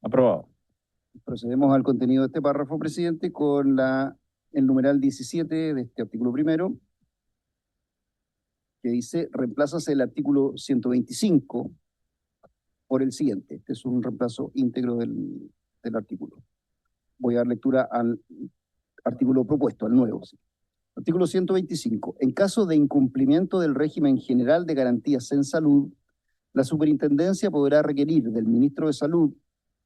Aprobado. Procedemos al contenido de este párrafo, presidente, con el numeral 17 de este artículo primero, que dice, reemplázase el artículo 125 por el siguiente. Este es un reemplazo íntegro del artículo. Voy a dar lectura al artículo propuesto, al nuevo. ¿Sí? Artículo 125. En caso de incumplimiento del régimen general de garantías en salud, la superintendencia podrá requerir del ministro de Salud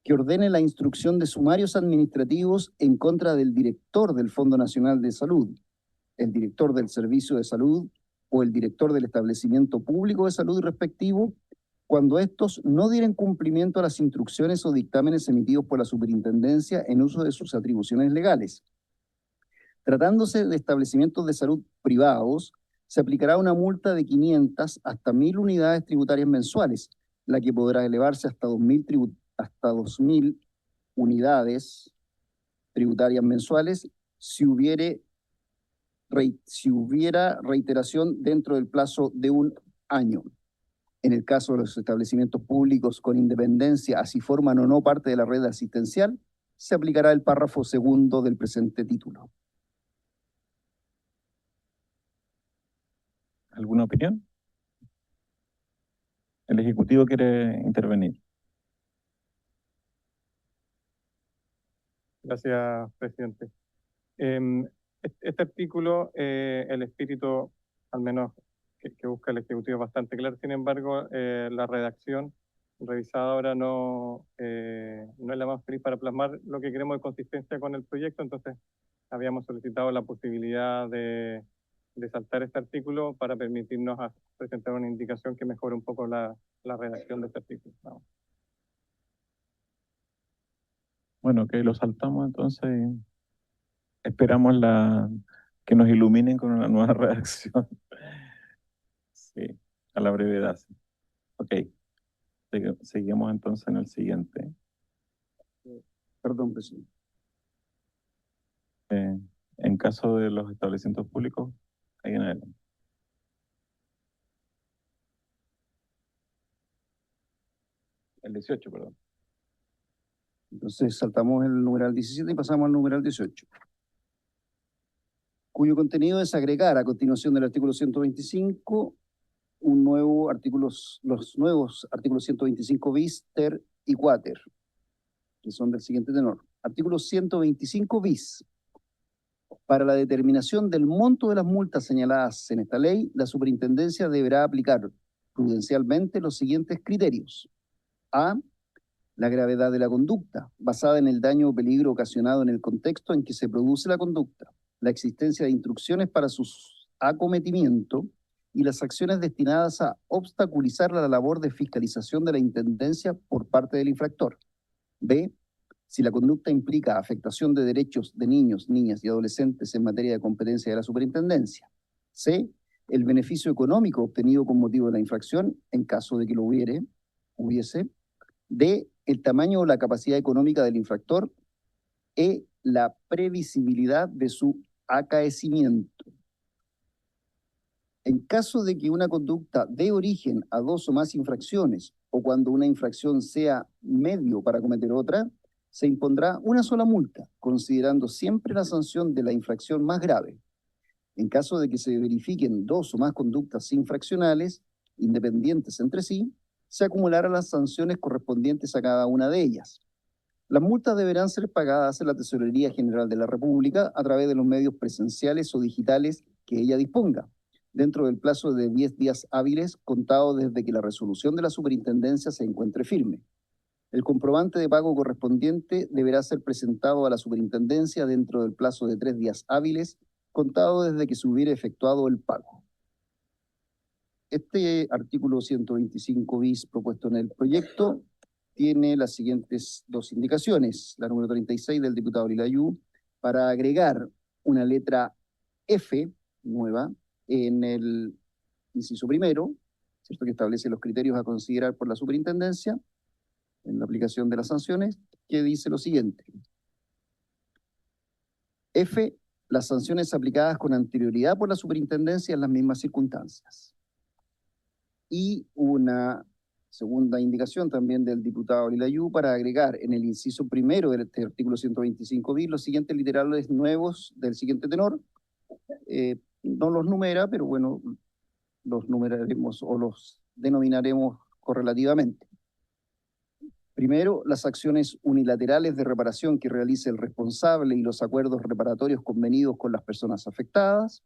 que ordene la instrucción de sumarios administrativos en contra del director del Fondo Nacional de Salud, el director del Servicio de Salud o el director del establecimiento público de salud respectivo, cuando estos no dieren cumplimiento a las instrucciones o dictámenes emitidos por la superintendencia en uso de sus atribuciones legales. Tratándose de establecimientos de salud privados, se aplicará una multa de 500 hasta 1.000 unidades tributarias mensuales, la que podrá elevarse hasta 2.000 unidades tributarias mensuales si hubiera reiteración dentro del plazo de un año. En el caso de los establecimientos públicos con independencia, así forman o no parte de la red asistencial, se aplicará el párrafo segundo del presente título. ¿Alguna opinión? El Ejecutivo quiere intervenir. Gracias, presidente. Este artículo, el espíritu, al menos que busca el Ejecutivo, es bastante claro. Sin embargo, la redacción revisada ahora no es la más feliz para plasmar lo que queremos de consistencia con el proyecto. Entonces, habíamos solicitado la posibilidad de saltar este artículo para permitirnos presentar una indicación que mejore un poco la redacción de este artículo. Vamos. Bueno, que lo saltamos entonces. Esperamos que nos iluminen con una nueva redacción. Sí, a la brevedad. Sí. Ok. Seguimos entonces en el siguiente. Perdón, presidente. En caso de los establecimientos públicos, ahí en adelante. El 18, perdón. Entonces saltamos el numeral 17 y pasamos al numeral 18, cuyo contenido es agregar a continuación del artículo 125 un nuevo artículo, los nuevos artículos 125 bis, ter y quater, que son del siguiente tenor. Artículo 125 bis. Para la determinación del monto de las multas señaladas en esta ley, la superintendencia deberá aplicar prudencialmente los siguientes criterios. A. La gravedad de la conducta, basada en el daño o peligro ocasionado en el contexto en que se produce la conducta, la existencia de instrucciones para su acometimiento y las acciones destinadas a obstaculizar la labor de fiscalización de la Intendencia por parte del infractor. B. Si la conducta implica afectación de derechos de niños, niñas y adolescentes en materia de competencia de la superintendencia. C. El beneficio económico obtenido con motivo de la infracción, en caso de que lo hubiese. D. El tamaño o la capacidad económica del infractor. E. La previsibilidad de su acaecimiento. En caso de que una conducta dé origen a 2 o más infracciones, o cuando una infracción sea medio para cometer otra, se impondrá una sola multa, considerando siempre la sanción de la infracción más grave. En caso de que se verifiquen 2 o más conductas infraccionales, independientes entre sí, se acumularán las sanciones correspondientes a cada una de ellas. Las multas deberán ser pagadas en la Tesorería General de la República a través de los medios presenciales o digitales que ella disponga, dentro del plazo de 10 días hábiles contado desde que la resolución de la superintendencia se encuentre firme. El comprobante de pago correspondiente deberá ser presentado a la superintendencia dentro del plazo de 3 días hábiles contado desde que se hubiera efectuado el pago. Este artículo 125 bis propuesto en el proyecto tiene las siguientes dos indicaciones. La número 36 del diputado Lilayú, para agregar una letra F nueva en el inciso primero, ¿cierto?, que establece los criterios a considerar por la superintendencia en la aplicación de las sanciones, que dice lo siguiente. F, las sanciones aplicadas con anterioridad por la superintendencia en las mismas circunstancias. Y una segunda indicación también del diputado Lilayú para agregar en el inciso primero del artículo 125 bis los siguientes literales nuevos del siguiente tenor. No los numera, pero bueno, los numeraremos o los denominaremos correlativamente. Primero, las acciones unilaterales de reparación que realice el responsable y los acuerdos reparatorios convenidos con las personas afectadas.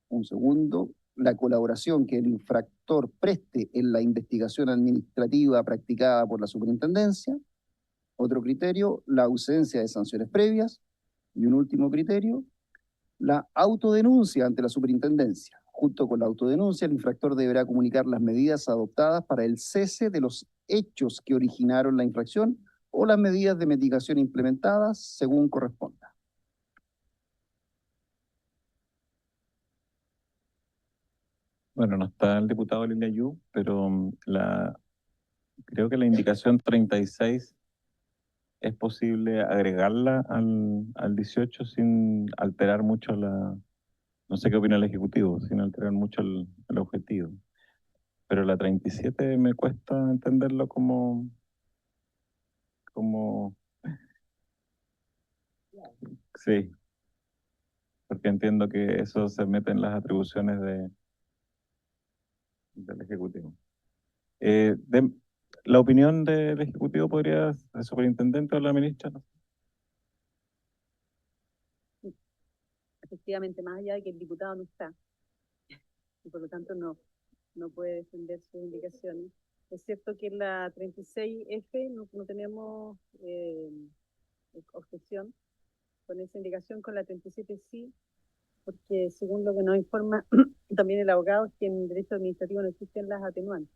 Un segundo, la colaboración que el infractor preste en la investigación administrativa practicada por la superintendencia. Otro criterio, la ausencia de sanciones previas. Y un último criterio, la autodenuncia ante la superintendencia. Junto con la autodenuncia, el infractor deberá comunicar las medidas adoptadas para el cese de los hechos que originaron la infracción o las medidas de mitigación implementadas según corresponda. Bueno, no está el diputado Lilayú, pero creo que la indicación 36 es posible agregarla al 18 sin alterar mucho no sé qué opina el Ejecutivo, sin alterar mucho el objetivo. Pero la 37 me cuesta entenderlo como sí, porque entiendo que eso se mete en las atribuciones del Ejecutivo. La opinión del Ejecutivo podría, el superintendente o la ministra, ¿no? Efectivamente, más allá de que el diputado no está, y por lo tanto no puede defender sus indicaciones. Es cierto que en la 36F no tenemos objeción con esa indicación, con la 37 sí, porque según lo que nos informa también el abogado, es que en derecho administrativo no existen las atenuantes.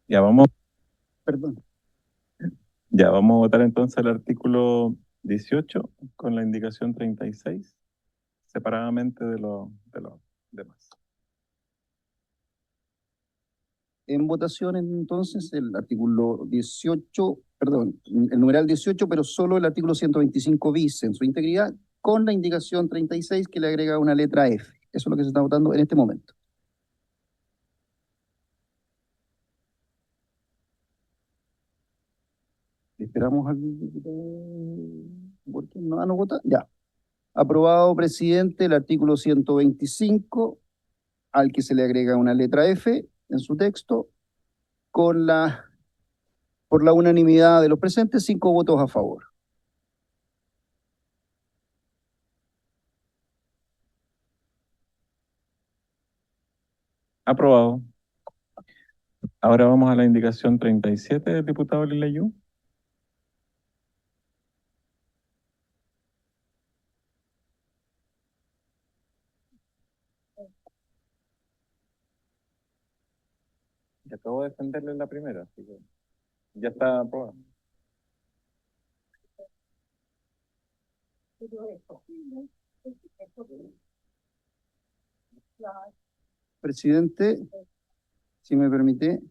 Ya vamos, Perdón. ya vamos a votar entonces el artículo 18 con la indicación 36, separadamente de los demás. En votación, entonces, el artículo 18, perdón, el numeral 18, pero solo el artículo 125 bis en su integridad, con la indicación 36 que le agrega una letra F. Eso es lo que se está votando en este momento. Esperamos al diputado Borges. ¿No vota? Ya. Aprobado, presidente, el artículo 125, al que se le agrega una letra F en su texto, por la unanimidad de los presentes, 5 votos a favor. Aprobado. Ahora vamos a la indicación 37 del diputado Lilayú. Y acabo de defenderle la primera, así que ya está aprobado. Presidente, si me permite,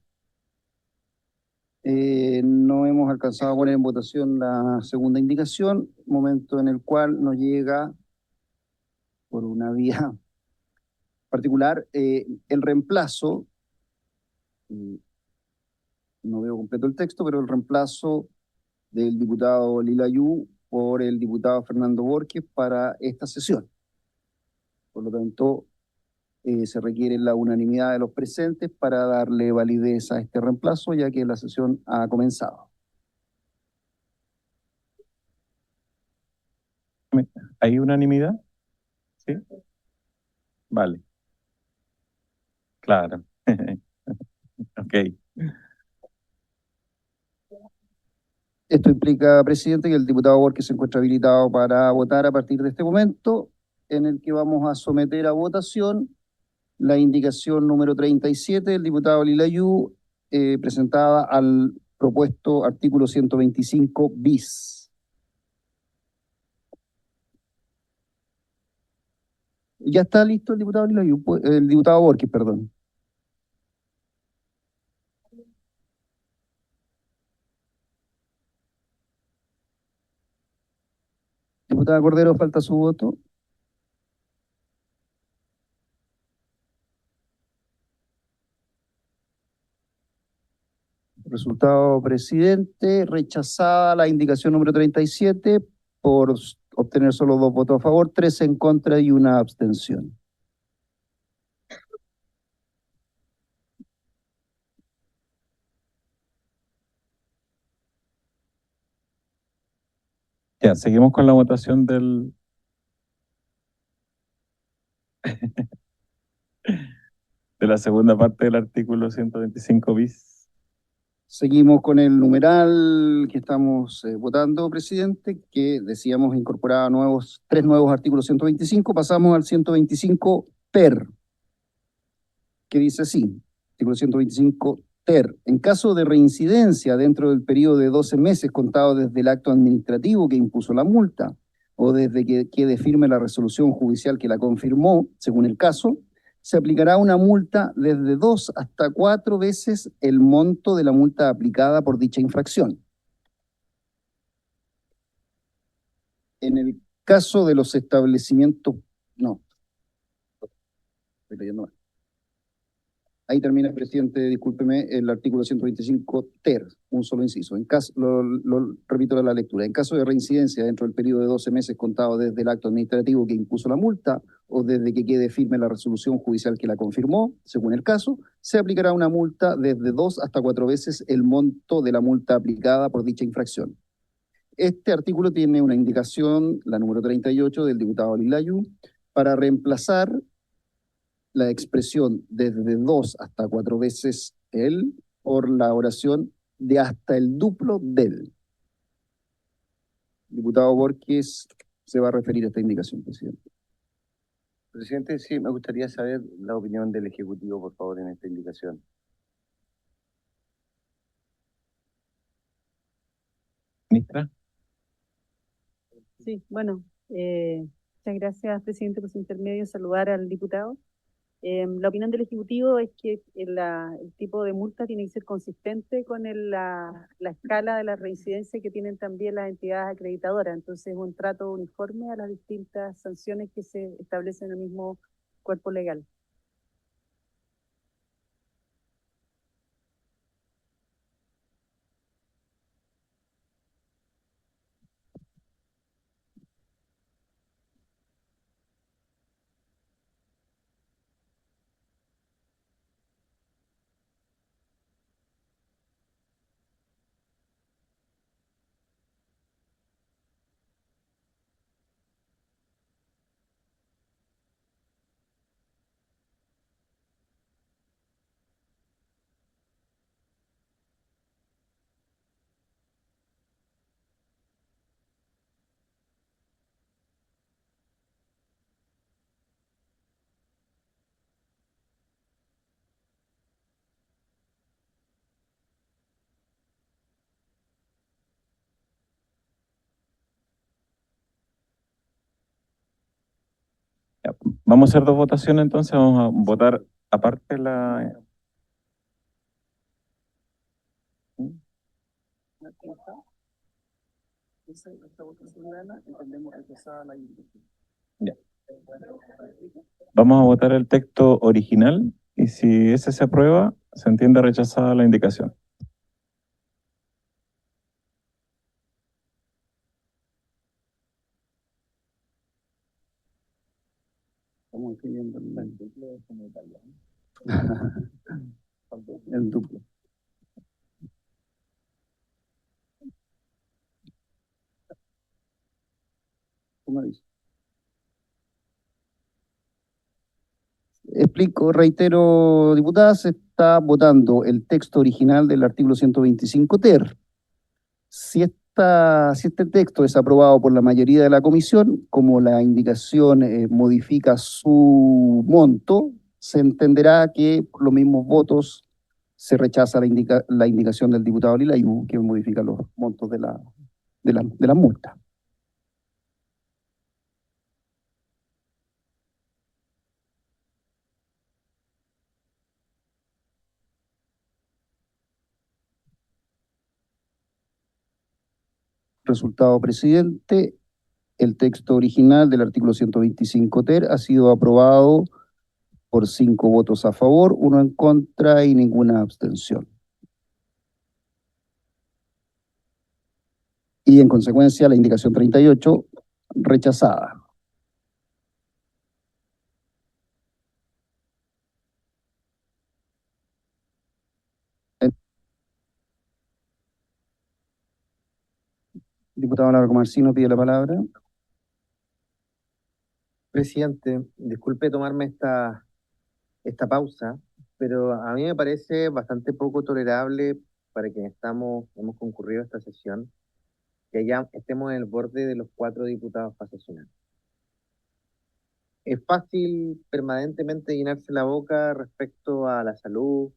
no hemos alcanzado a poner en votación la segunda indicación, momento en el cual nos llega por una vía particular el reemplazo, no veo completo el texto, pero el reemplazo del diputado Lilayú por el diputado Fernando Borges para esta sesión. Por lo tanto, se requiere la unanimidad de los presentes para darle validez a este reemplazo, ya que la sesión ha comenzado. ¿Hay unanimidad? ¿Sí? Vale. Claro. Ok. Esto implica, presidente, que el diputado Borges se encuentra habilitado para votar a partir de este momento, en el que vamos a someter a votación la indicación número 37 del diputado Lilayú, presentada al propuesto artículo 125 bis. Ya está listo el diputado Lilayú, el diputado Borges, perdón. Diputada Cordero, falta su voto. Resultado, presidente, rechazada la indicación número 37 por obtener solo 2 votos a favor, 3 en contra y una abstención. Ya, seguimos con la votación de la segunda parte del artículo 125 bis. Seguimos con el numeral que estamos votando, presidente, que decíamos incorporaba 3 nuevos artículos 125. Pasamos al 125 ter, que dice así, artículo 125 ter. En caso de reincidencia dentro del periodo de 12 meses contado desde el acto administrativo que impuso la multa o desde que quede firme la resolución judicial que la confirmó, según el caso, se aplicará una multa desde 2 hasta 4 veces el monto de la multa aplicada por dicha infracción. En el caso de los establecimientos, no, estoy leyendo mal. Ahí termina, presidente, discúlpeme, el artículo 125 ter, un solo inciso. En caso, repito la lectura. En caso de reincidencia dentro del periodo de 12 meses contado desde el acto administrativo que impuso la multa o desde que quede firme la resolución judicial que la confirmó, según el caso, se aplicará una multa desde 2 hasta 4 veces el monto de la multa aplicada por dicha infracción. Este artículo tiene una indicación, la número 38 del diputado Lilayú, para reemplazar la expresión desde 2 hasta 4 veces el por la oración de hasta el duplo del. Diputado Borges se va a referir a esta indicación, presidente. Presidente, sí, me gustaría saber la opinión del Ejecutivo, por favor, en esta indicación. Ministra. Sí, bueno, muchas gracias, presidente, por su intermedio. Saludar al diputado. La opinión del Ejecutivo es que el tipo de multa tiene que ser consistente con la escala de la reincidencia que tienen también las entidades acreditadoras. Entonces, un trato uniforme a las distintas sanciones que se establecen en el mismo cuerpo legal. Ya, vamos a hacer 2 votaciones entonces, vamos a votar aparte la... Ya. Vamos a votar el texto original y si ese se aprueba, se entiende rechazada la indicación. Estamos escribiendo el duplo. ¿Cómo dice? explico, reitero, diputada, se está votando el texto original del artículo 125 ter. Si este texto es aprobado por la mayoría de la comisión, como la indicación modifica su monto, se entenderá que por los mismos votos se rechaza la indicación del diputado Lilayu, que modifica los montos de la multa. Resultado, presidente, el texto original del artículo 125 ter ha sido aprobado por 5 votos a favor, 1 en contra y ninguna abstención. Y en consecuencia la indicación 38 rechazada. Diputado Laura Comarcino pide la palabra. Presidente, disculpe tomarme esta pausa, pero a mí me parece bastante poco tolerable para quienes hemos concurrido a esta sesión, que ya estemos en el borde de los 4 diputados para sesionar. Es fácil permanentemente llenarse la boca respecto a la salud,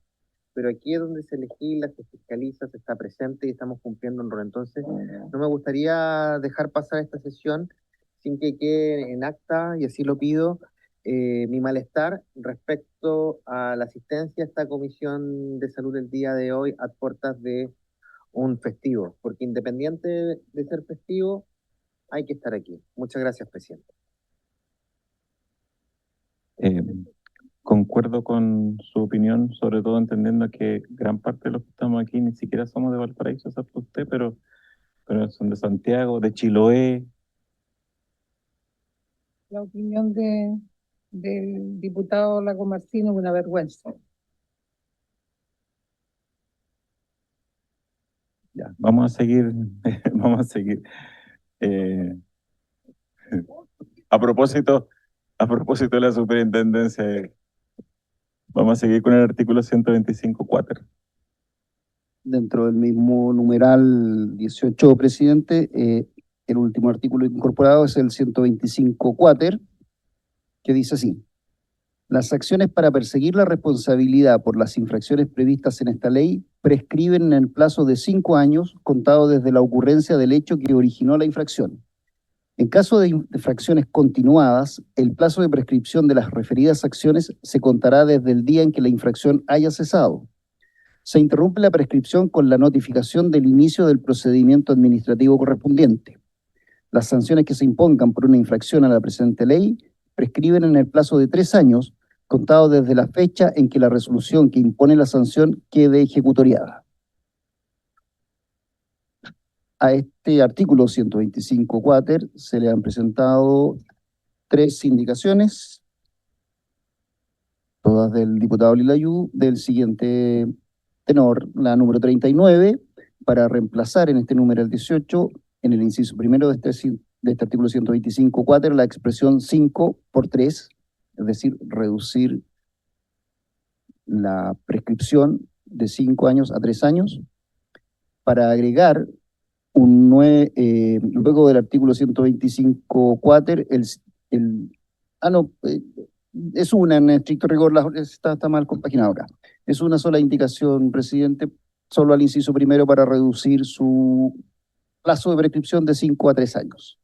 pero aquí es donde se legisla, se fiscaliza, se está presente y estamos cumpliendo un rol. Entonces, no me gustaría dejar pasar esta sesión sin que quede en acta, y así lo pido, mi malestar respecto a la asistencia a esta Comisión de Salud el día de hoy a puertas de un festivo, porque independiente de ser festivo, hay que estar aquí. Muchas gracias, presidente. Concuerdo con su opinión, sobre todo entendiendo que gran parte de los que estamos aquí ni siquiera somos de Valparaíso, sabe usted, pero son de Santiago, de Chiloé. La opinión del diputado Lagomarcino es una vergüenza. Ya, vamos a seguir, vamos a seguir. A propósito de la superintendencia, vamos a seguir con el artículo 125 cuáter. Dentro del mismo numeral 18, presidente, el último artículo incorporado es el 125 cuáter, que dice así: las acciones para perseguir la responsabilidad por las infracciones previstas en esta ley prescriben en el plazo de 5 años, contado desde la ocurrencia del hecho que originó la infracción. En caso de infracciones continuadas, el plazo de prescripción de las referidas acciones se contará desde el día en que la infracción haya cesado. Se interrumpe la prescripción con la notificación del inicio del procedimiento administrativo correspondiente. Las sanciones que se impongan por una infracción a la presente ley prescriben en el plazo de 3 años, contado desde la fecha en que la resolución que impone la sanción quede ejecutoriada. A este artículo 125 cuáter se le han presentado 3 indicaciones, todas del diputado Lilayu, del siguiente tenor: la número 39, para reemplazar en este numeral 18, en el inciso primero de este artículo 125 cuáter, la expresión 5 por 3, es decir, reducir la prescripción de 5 años a 3 años, para agregar luego del artículo 125 cuáter, es una, en estricto rigor, está mal compaginado acá. Es una sola indicación, presidente, solo al inciso primero, para reducir su plazo de prescripción de 5 a 3 años.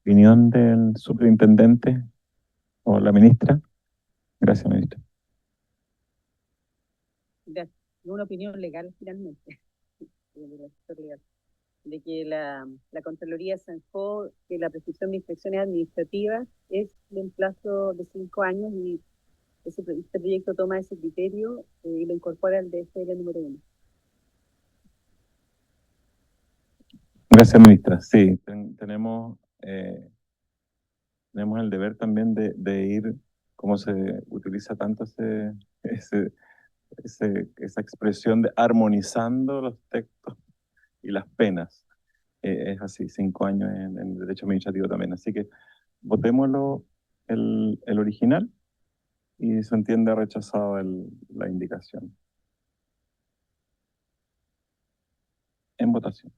Opinión del superintendente o la ministra. Gracias, ministra. Una opinión legal finalmente, de que la Contraloría zanjó que la prescripción de infracciones administrativas es de un plazo de 5 años, y este proyecto toma ese criterio y lo incorpora al DFL número 1. Gracias, ministra. Sí, tenemos el deber también de ir, como se utiliza tanto esa expresión de armonizando los textos y las penas. Es así, 5 años en derecho administrativo también. Así que votémoslo el original y se entiende rechazado la indicación. En votación.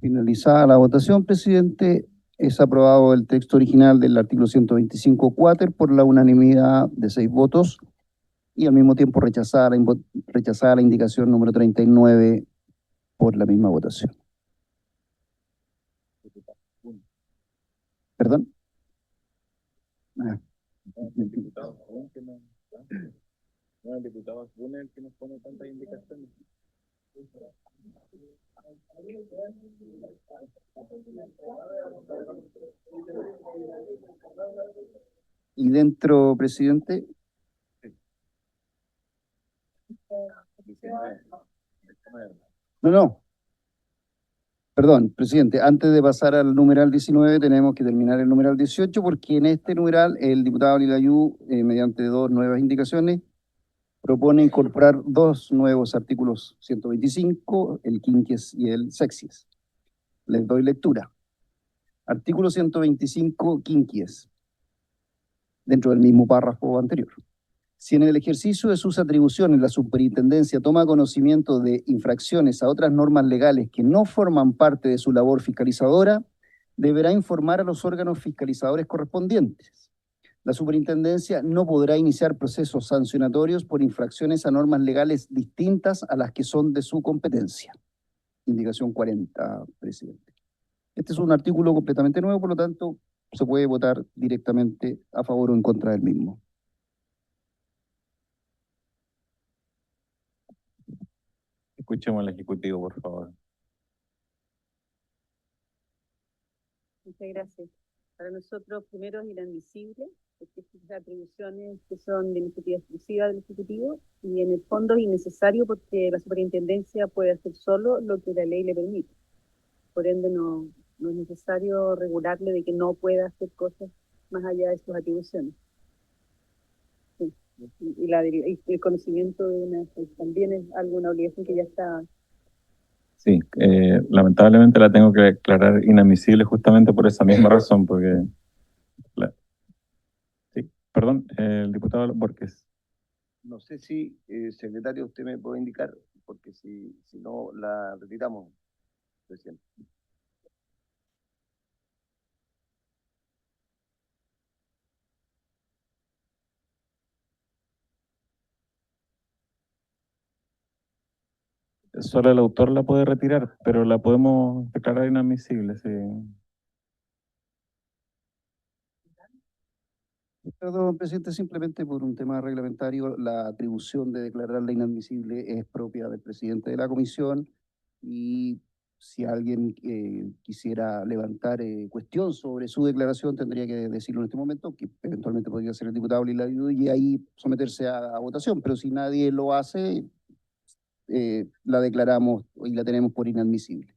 Finalizada la votación, presidente, es aprobado el texto original del artículo 125 cuáter por la unanimidad de 6 votos y al mismo tiempo rechazada la indicación número 39 por la misma votación. ¿Perdón? Ah. El diputado Asbun el que nos pone tantas indicaciones. Y dentro, presidente, no. Perdón, presidente, antes de pasar al numeral 19 tenemos que terminar el numeral 18 porque en este numeral el diputado Lilayú, mediante 2 nuevas indicaciones, propone incorporar 2 nuevos artículos 125, el quinquies y el sexties. Les doy lectura. Artículo 125, quinquies, dentro del mismo párrafo anterior. Si en el ejercicio de sus atribuciones la superintendencia toma conocimiento de infracciones a otras normas legales que no forman parte de su labor fiscalizadora, deberá informar a los órganos fiscalizadores correspondientes. La superintendencia no podrá iniciar procesos sancionatorios por infracciones a normas legales distintas a las que son de su competencia. Indicación 40, presidente. Este es un artículo completamente nuevo, por lo tanto, se puede votar directamente a favor o en contra del mismo. Escuchemos al Ejecutivo, por favor. Muchas gracias. Para nosotros, primero, es inadmisible, porque estas atribuciones que son de iniciativa exclusiva del Ejecutivo, y en el fondo es innecesario porque la superintendencia puede hacer solo lo que la ley le permite. Por ende, no es necesario regularle de que no pueda hacer cosas más allá de sus atribuciones. Sí. Y el conocimiento de también es alguna obligación que ya está. Sí, lamentablemente la tengo que declarar inadmisible justamente por esa misma razón, porque... Sí, perdón, el diputado Borges. No sé si, secretario, usted me puede indicar, porque si no la retiramos, presidente. Solo el autor la puede retirar, pero la podemos declarar inadmisible, sí. Perdón, presidente, simplemente por un tema reglamentario, la atribución de declararla inadmisible es propia del presidente de la comisión y si alguien quisiera levantar cuestión sobre su declaración, tendría que decirlo en este momento, que eventualmente podría ser el diputado Lilayú y ahí someterse a votación, pero si nadie lo hace, la declaramos y la tenemos por inadmisible.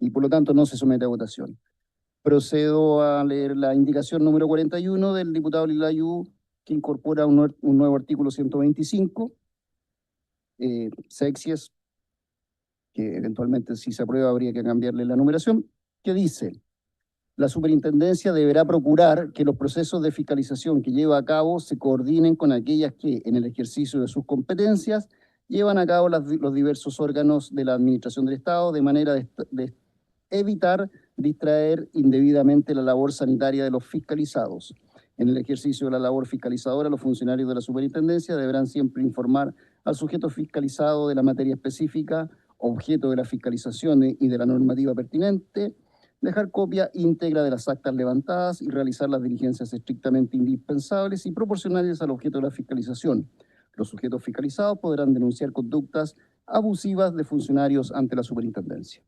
Y por lo tanto no se somete a votación. Procedo a leer la indicación número 41 del diputado Lilayú, que incorpora un nuevo artículo 125, sexties, que eventualmente si se aprueba habría que cambiarle la numeración, que dice: la superintendencia deberá procurar que los procesos de fiscalización que lleva a cabo se coordinen con aquellas que, en el ejercicio de sus competencias, llevan a cabo los diversos órganos de la administración del Estado, de manera de evitar distraer indebidamente la labor sanitaria de los fiscalizados. En el ejercicio de la labor fiscalizadora, los funcionarios de la superintendencia deberán siempre informar al sujeto fiscalizado de la materia específica, objeto de la fiscalización y de la normativa pertinente, dejar copia íntegra de las actas levantadas y realizar las diligencias estrictamente indispensables y proporcionales al objeto de la fiscalización. Los sujetos fiscalizados podrán denunciar conductas abusivas de funcionarios ante la superintendencia.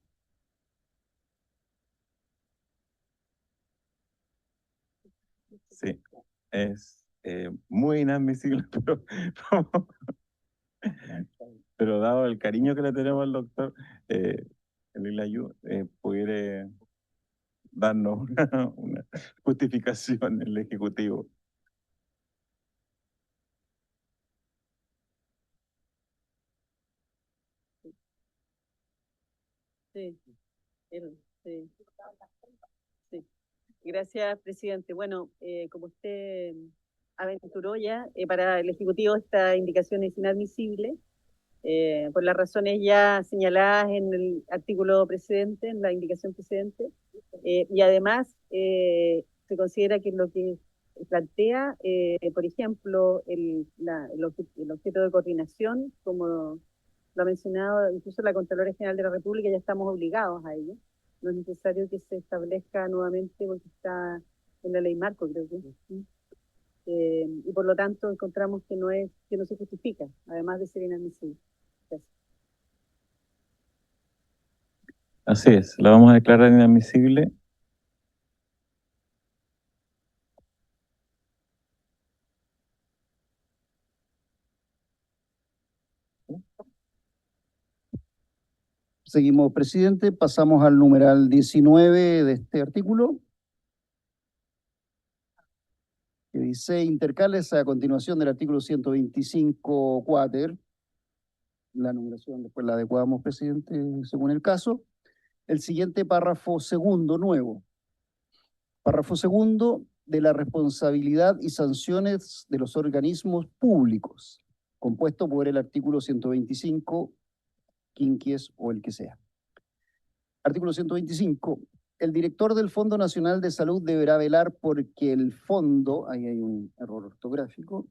Sí, es muy inadmisible, pero pero dado el cariño que le tenemos al doctor, el Ilayu, pudiera darnos una justificación el Ejecutivo. Sí, sí. Sí. Gracias, presidente. Bueno, como usted aventuró ya, para el Ejecutivo esta indicación es inadmisible, por las razones ya señaladas en el artículo precedente, en la indicación precedente, y además se considera que lo que plantea, por ejemplo, el objeto de coordinación, como lo ha mencionado incluso la Contralora General de la República, ya estamos obligados a ello. No es necesario que se establezca nuevamente porque está en la ley marco, creo que. Y por lo tanto encontramos que no se justifica, además de ser inadmisible. Gracias. Así es, la vamos a declarar inadmisible. Seguimos, presidente. Pasamos al numeral 19 de este artículo, que dice intercales a continuación del artículo 125 cuater. La numeración después la adecuamos, presidente, según el caso. El siguiente párrafo segundo nuevo. Párrafo segundo, de la responsabilidad y sanciones de los organismos públicos, compuesto por el artículo 125, quinquies o el que sea. Artículo 125. El director del Fondo Nacional de Salud deberá velar porque el fondo, ahí hay un error ortográfico,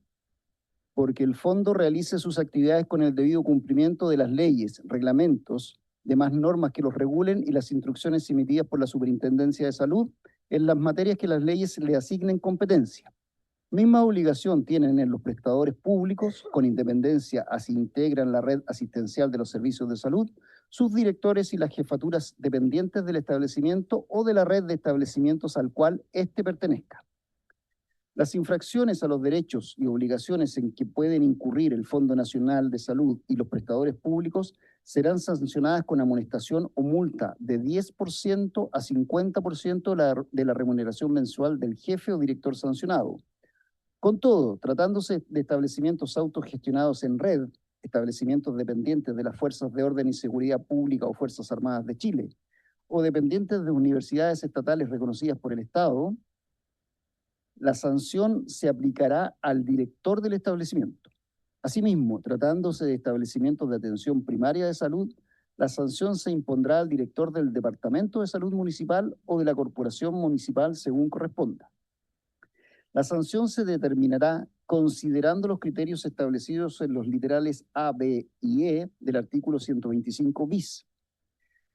porque el fondo realice sus actividades con el debido cumplimiento de las leyes, reglamentos, demás normas que los regulen y las instrucciones emitidas por la Superintendencia de Salud en las materias que las leyes le asignen competencia. Misma obligación tienen en los prestadores públicos, con independencia a si integran la red asistencial de los servicios de salud, sus directores y las jefaturas dependientes del establecimiento o de la red de establecimientos al cual éste pertenezca. Las infracciones a los derechos y obligaciones en que pueden incurrir el Fondo Nacional de Salud y los prestadores públicos serán sancionadas con amonestación o multa de 10% a 50% de la remuneración mensual del jefe o director sancionado. Con todo, tratándose de establecimientos autogestionados en red, establecimientos dependientes de las Fuerzas de Orden y Seguridad Pública o Fuerzas Armadas de Chile, o dependientes de universidades estatales reconocidas por el Estado, la sanción se aplicará al director del establecimiento. Asimismo, tratándose de establecimientos de atención primaria de salud, la sanción se impondrá al director del Departamento de Salud Municipal o de la Corporación Municipal según corresponda. La sanción se determinará considerando los criterios establecidos en los literales A, B y E del artículo 125 bis.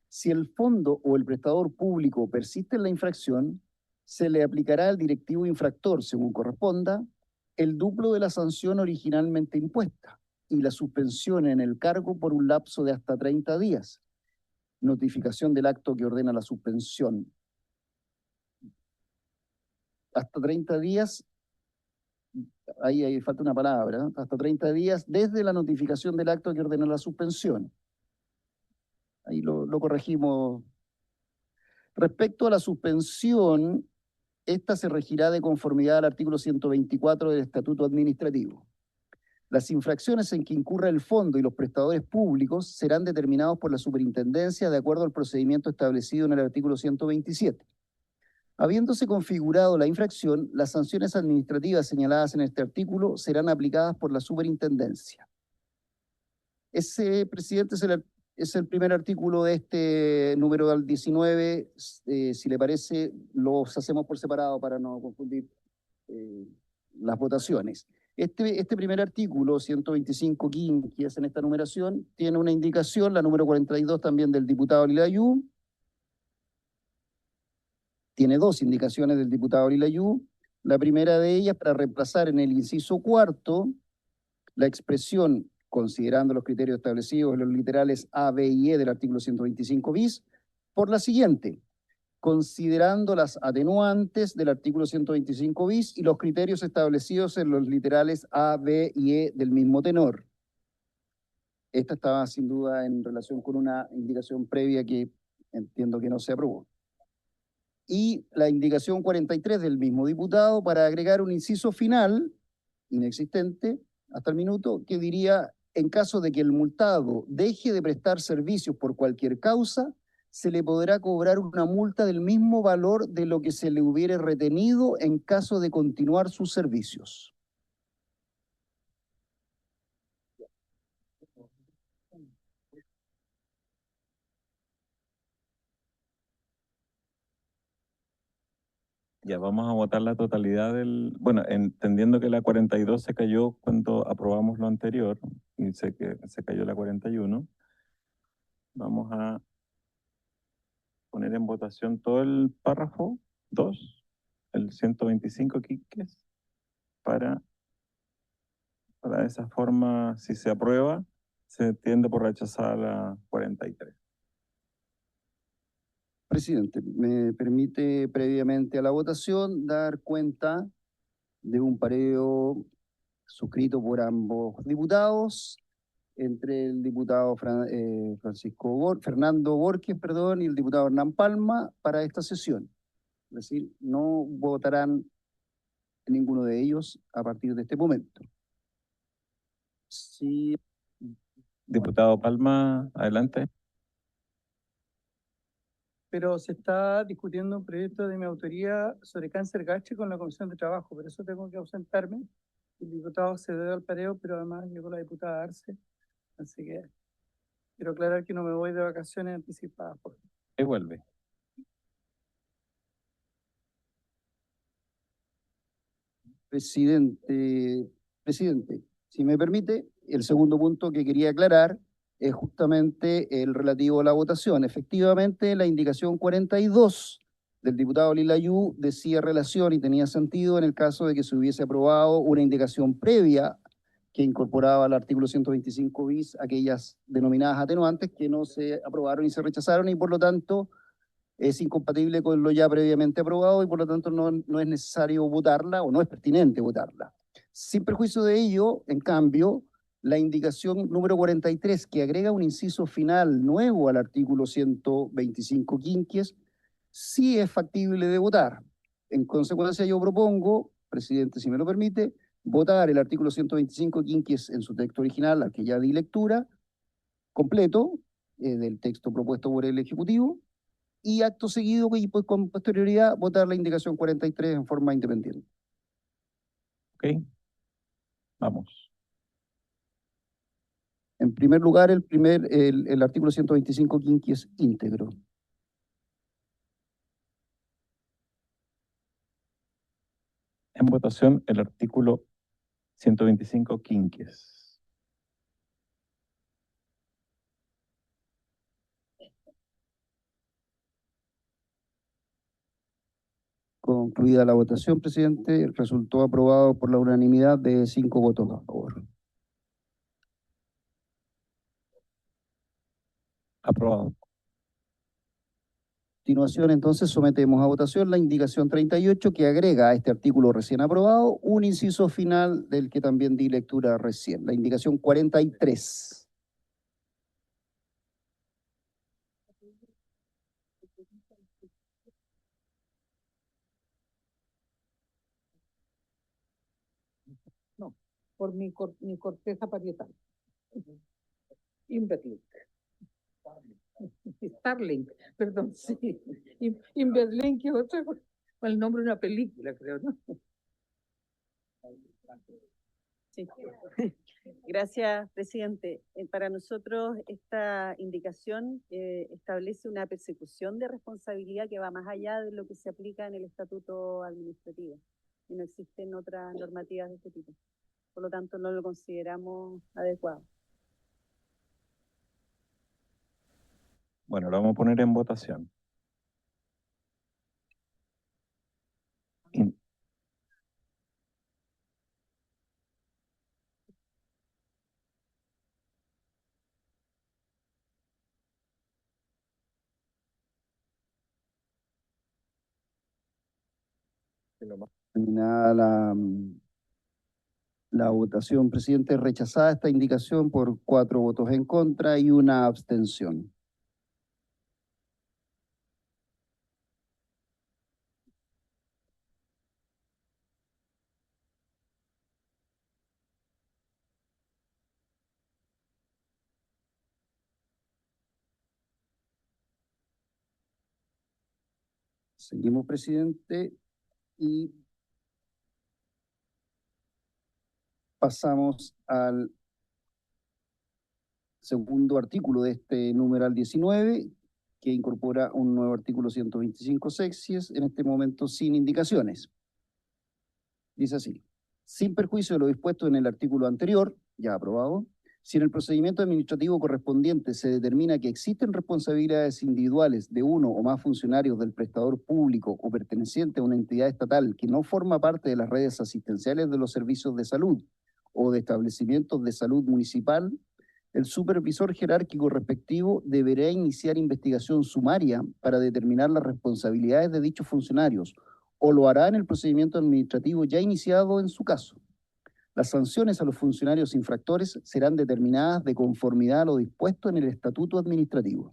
Si el fondo o el prestador público persiste en la infracción, se le aplicará al directivo infractor, según corresponda, el duplo de la sanción originalmente impuesta y la suspensión en el cargo por un lapso de hasta 30 días. Notificación del acto que ordena la suspensión. Hasta 30 días, ahí falta una palabra, hasta 30 días desde la notificación del acto que ordena la suspensión. Ahí lo corregimos. Respecto a la suspensión, esta se regirá de conformidad al artículo 124 del Estatuto Administrativo. Las infracciones en que incurra el fondo y los prestadores públicos serán determinados por la Superintendencia de acuerdo al procedimiento establecido en el artículo 127. Habiéndose configurado la infracción, las sanciones administrativas señaladas en este artículo serán aplicadas por la Superintendencia. Ese, presidente, es el primer artículo de este número 19. Si le parece, los hacemos por separado para no confundir las votaciones. Este primer artículo, 125 que es en esta numeración, tiene una indicación, la número 42 también del diputado Lilayú. Tiene dos indicaciones del diputado Lilayú. La primera de ellas para reemplazar en el inciso cuarto la expresión considerando los criterios establecidos en los literales A, B y E del artículo 125 bis, por la siguiente: considerando las atenuantes del artículo 125 bis y los criterios establecidos en los literales A, B y E del mismo tenor. Esta estaba sin duda en relación con una indicación previa que entiendo que no se aprobó. Y la indicación 43 del mismo diputado para agregar un inciso final, inexistente hasta el minuto, que diría, en caso de que el multado deje de prestar servicios por cualquier causa, se le podrá cobrar una multa del mismo valor de lo que se le hubiere retenido en caso de continuar sus servicios. Ya vamos a votar la totalidad del, bueno, entendiendo que la 42 se cayó cuando aprobamos lo anterior y sé que se cayó la 41, vamos a poner en votación todo el párrafo 2, el 125 quiques, para de esa forma, si se aprueba, se tiende por rechazar la 43. Presidente, me permite previamente a la votación dar cuenta de un pareo suscrito por ambos diputados, entre el diputado Fernando Borges, perdón, y el diputado Hernán Palma para esta sesión. Es decir, no votarán ninguno de ellos a partir de este momento. Sí. Diputado Palma, adelante. Pero se está discutiendo un proyecto de mi autoría sobre cáncer gástrico en la Comisión de Trabajo, por eso tengo que ausentarme. El diputado accedió al pareo, pero además llegó la diputada Arce, así que quiero aclarar que no me voy de vacaciones anticipadas. Y vuelve. Presidente, si me permite, el segundo punto que quería aclarar es justamente el relativo a la votación. Efectivamente, la indicación 42 del diputado Lilayú decía relación y tenía sentido en el caso de que se hubiese aprobado una indicación previa que incorporaba al artículo 125 bis aquellas denominadas atenuantes que no se aprobaron y se rechazaron y por lo tanto es incompatible con lo ya previamente aprobado y por lo tanto no es necesario votarla o no es pertinente votarla. Sin perjuicio de ello, en cambio, la indicación número 43, que agrega un inciso final nuevo al artículo 125 quinquies, sí es factible de votar. En consecuencia, yo propongo, presidente, si me lo permite, votar el artículo 125 quinquies en su texto original, al que ya di lectura, completo, del texto propuesto por el Ejecutivo, y acto seguido y pues con posterioridad votar la indicación 43 en forma independiente. Ok. Vamos. En primer lugar, el artículo 125 quinquies íntegro. En votación el artículo 125 quinquies. Concluida la votación, presidente, resultó aprobado por la unanimidad de 5 votos a favor. Aprobado. A continuación, entonces, sometemos a votación la indicación 38 que agrega a este artículo recién aprobado un inciso final del que también di lectura recién, la indicación 43. No, por mi corteza parietal. Inverlink. Starlink, perdón, sí. Inverlink es otra cosa. El nombre de una película, creo, ¿no? Sí. Gracias, presidente. Para nosotros esta indicación establece una persecución de responsabilidad que va más allá de lo que se aplica en el estatuto administrativo y no existen otras normativas de este tipo. Por lo tanto, no lo consideramos adecuado. Bueno, lo vamos a poner en votación. Terminada La votación, presidente, es rechazada esta indicación por 4 votos en contra y una abstención. Seguimos, presidente, y pasamos al segundo artículo de este numeral 19, que incorpora un nuevo artículo 125 sexies, en este momento sin indicaciones. Dice así: sin perjuicio de lo dispuesto en el artículo anterior, ya aprobado, si en el procedimiento administrativo correspondiente se determina que existen responsabilidades individuales de uno o más funcionarios del prestador público o perteneciente a una entidad estatal que no forma parte de las redes asistenciales de los servicios de salud o de establecimientos de salud municipal, el supervisor jerárquico respectivo deberá iniciar investigación sumaria para determinar las responsabilidades de dichos funcionarios, o lo hará en el procedimiento administrativo ya iniciado en su caso. Las sanciones a los funcionarios infractores serán determinadas de conformidad a lo dispuesto en el Estatuto Administrativo.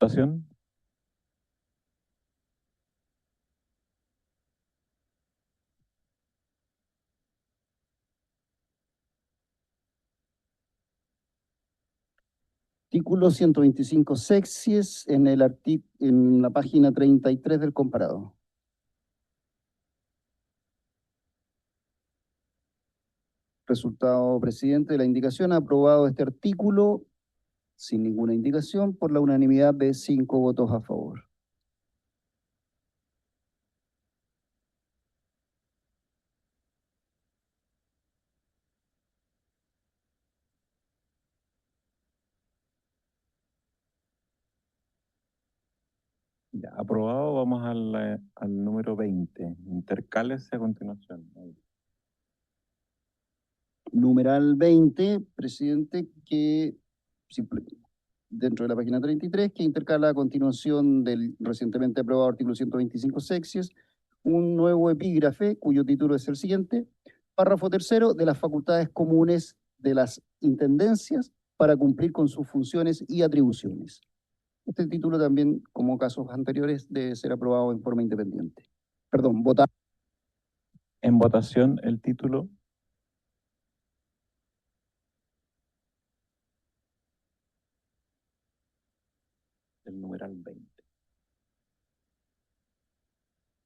Votación. Artículo 125 sexies en la página 33 del comparado. Resultado, presidente, de la indicación: aprobado este artículo sin ninguna indicación por la unanimidad de 5 votos a favor. Ya, aprobado, vamos al número 20. Intercálese a continuación. Numeral 20, presidente, que dentro de la página 33, que intercala a continuación del recientemente aprobado artículo 125 sexies, un nuevo epígrafe cuyo título es el siguiente: párrafo tercero, de las facultades comunes de las intendencias para cumplir con sus funciones y atribuciones. Este título también, como casos anteriores, debe ser aprobado en forma independiente. Perdón, votar. En votación el título. El numeral 20.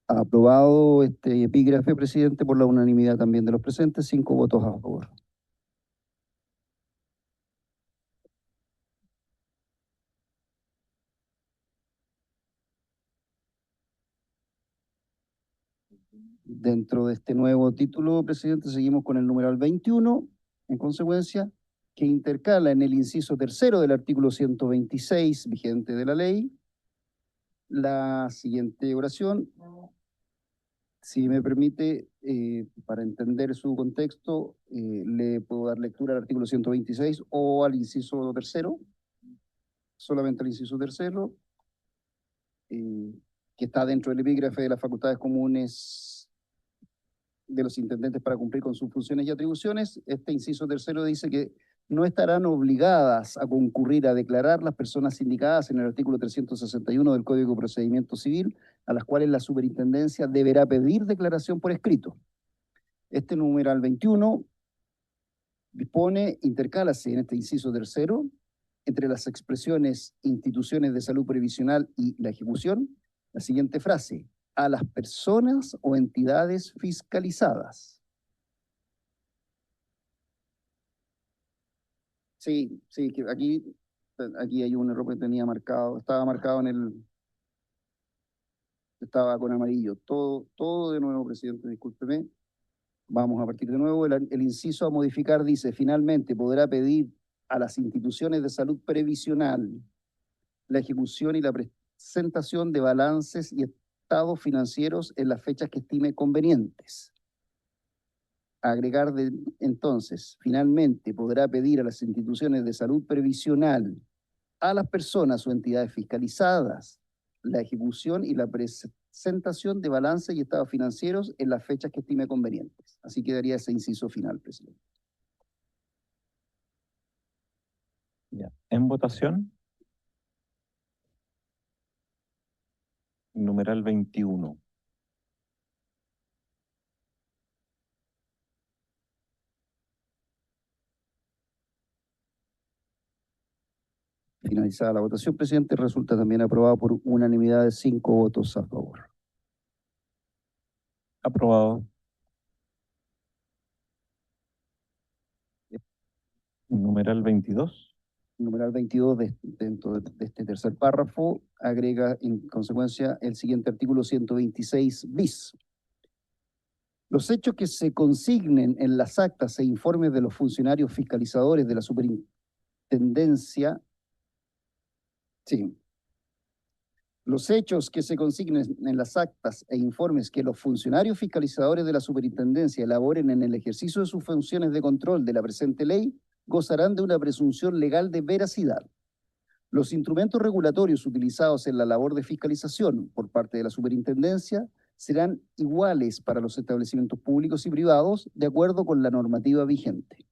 Aprobado este epígrafe, presidente, por la unanimidad también de los presentes, 5 votos a favor. Dentro de este nuevo título, presidente, seguimos con el numeral 21, en consecuencia, que intercala en el inciso tercero del artículo 126 vigente de la ley la siguiente oración. Si me permite, para entender su contexto, le puedo dar lectura al artículo 126 o al inciso tercero, solamente al inciso tercero, que está dentro del epígrafe de las facultades comunes de los intendentes para cumplir con sus funciones y atribuciones. Este inciso tercero dice que no estarán obligadas a concurrir a declarar las personas indicadas en el artículo 361 del Código de Procedimiento Civil, a las cuales la superintendencia deberá pedir declaración por escrito. Este numeral 21 dispone, intercálase en este inciso tercero, entre las expresiones instituciones de salud previsional y la ejecución, la siguiente frase: a las personas o entidades fiscalizadas. Sí, que aquí hay un error que tenía marcado, estaba marcado estaba con amarillo. Todo de nuevo, presidente, discúlpeme. Vamos a partir de nuevo. El inciso a modificar dice: finalmente podrá pedir a las instituciones de salud previsional la ejecución y la presentación de balances y estados financieros en las fechas que estime convenientes. Agregar entonces, finalmente podrá pedir a las instituciones de salud previsional, a las personas o entidades fiscalizadas, la ejecución y la presentación de balances y estados financieros en las fechas que estime convenientes. Así quedaría ese inciso final, presidente. Ya. En votación, numeral 21. Finalizada la votación, presidente, resulta también aprobado por unanimidad de 5 votos a favor. Aprobado. Numeral 22. Numeral 22, dentro de este tercer párrafo, agrega en consecuencia el siguiente artículo 126 bis. Los hechos que se consignen en las actas e informes de los funcionarios fiscalizadores de la superintendencia, sí. Los hechos que se consignen en las actas e informes que los funcionarios fiscalizadores de la superintendencia elaboren en el ejercicio de sus funciones de control de la presente ley gozarán de una presunción legal de veracidad. Los instrumentos regulatorios utilizados en la labor de fiscalización por parte de la superintendencia serán iguales para los establecimientos públicos y privados de acuerdo con la normativa vigente.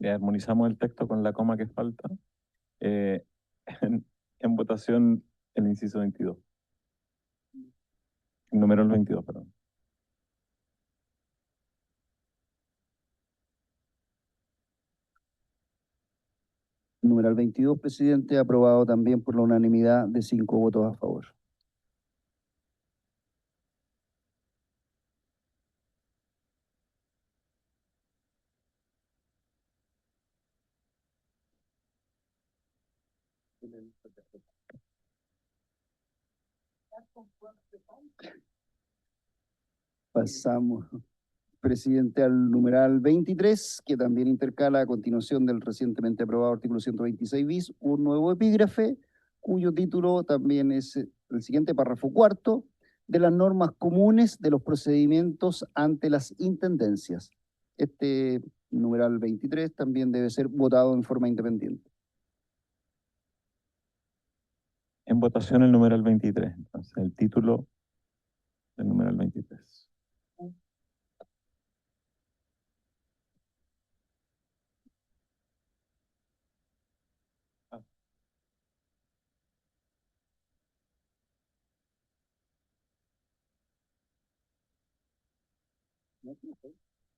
Ya armonizamos el texto con la coma que falta. En votación, el inciso 22. Numeral 22, perdón. Numeral 22, presidente, aprobado también por la unanimidad de 5 votos a favor. Pasamos, presidente, al numeral 23, que también intercala a continuación del recientemente aprobado artículo 126 bis, un nuevo epígrafe, cuyo título también es el siguiente párrafo cuarto, de las normas comunes de los procedimientos ante las intendencias. Este numeral 23 también debe ser votado en forma independiente. En votación el numeral 23. Entonces, el título del numeral 23.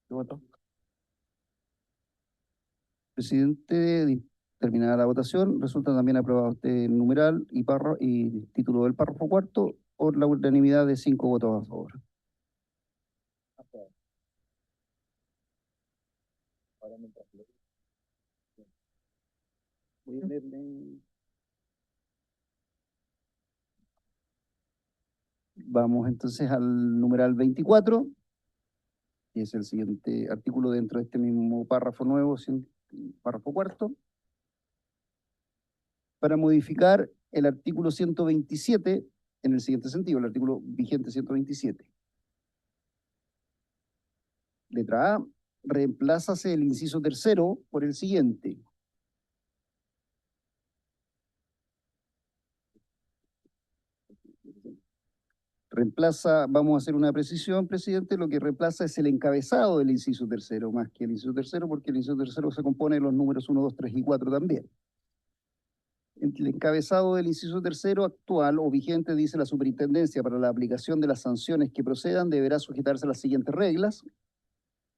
¿Qué votó? Presidente, terminada la votación, resulta también aprobado este numeral y título del párrafo cuarto por la unanimidad de 5 votos a favor. Voy a leerle. Vamos entonces al numeral 24, que es el siguiente artículo dentro de este mismo párrafo nuevo, párrafo cuarto, para modificar el artículo 127 en el siguiente sentido, el artículo vigente 127. Letra A, reemplázase el inciso tercero por el siguiente. Reemplaza, vamos a hacer una precisión, presidente, lo que reemplaza es el encabezado del inciso tercero, más que el inciso tercero, porque el inciso tercero se compone de los números 1, 2, 3 y 4 también. El encabezado del inciso tercero actual o vigente dice: la superintendencia para la aplicación de las sanciones que procedan deberá sujetarse a las siguientes reglas,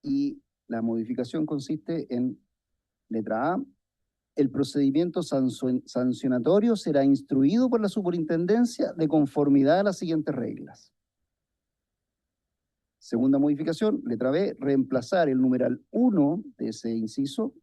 y la modificación consiste en letra A, el procedimiento sancionatorio será instruido por la superintendencia de conformidad a las siguientes reglas. Segunda modificación, letra B, reemplazar el numeral 1 de ese inciso,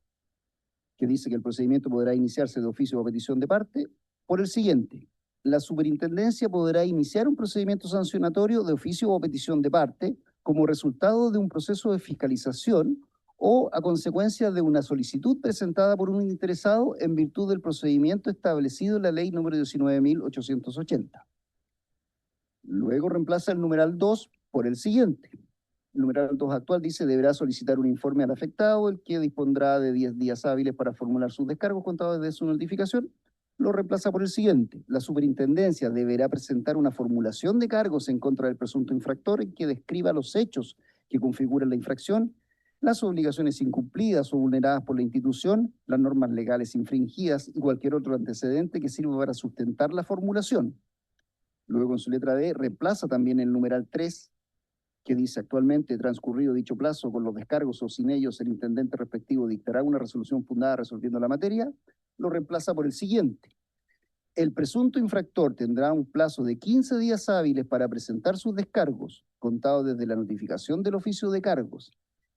que dice que el procedimiento podrá iniciarse de oficio o petición de parte, por el siguiente: la superintendencia podrá iniciar un procedimiento sancionatorio de oficio o petición de parte como resultado de un proceso de fiscalización o a consecuencia de una solicitud presentada por un interesado en virtud del procedimiento establecido en la ley número 19.880. Luego reemplaza el numeral 2 por el siguiente: el numeral 2 actual dice, deberá solicitar un informe al afectado, el que dispondrá de 10 días hábiles para formular sus descargos contados desde su notificación. Lo reemplaza por el siguiente. La superintendencia deberá presentar una formulación de cargos en contra del presunto infractor en que describa los hechos que configuran la infracción, las obligaciones incumplidas o vulneradas por la institución, las normas legales infringidas y cualquier otro antecedente que sirva para sustentar la formulación. Luego, en su letra D, reemplaza también el numeral 3, que dice actualmente, transcurrido dicho plazo con los descargos o sin ellos, el intendente respectivo dictará una resolución fundada resolviendo la materia. Lo reemplaza por el siguiente. El presunto infractor tendrá un plazo de 15 días hábiles para presentar sus descargos, contados desde la notificación del oficio de cargos.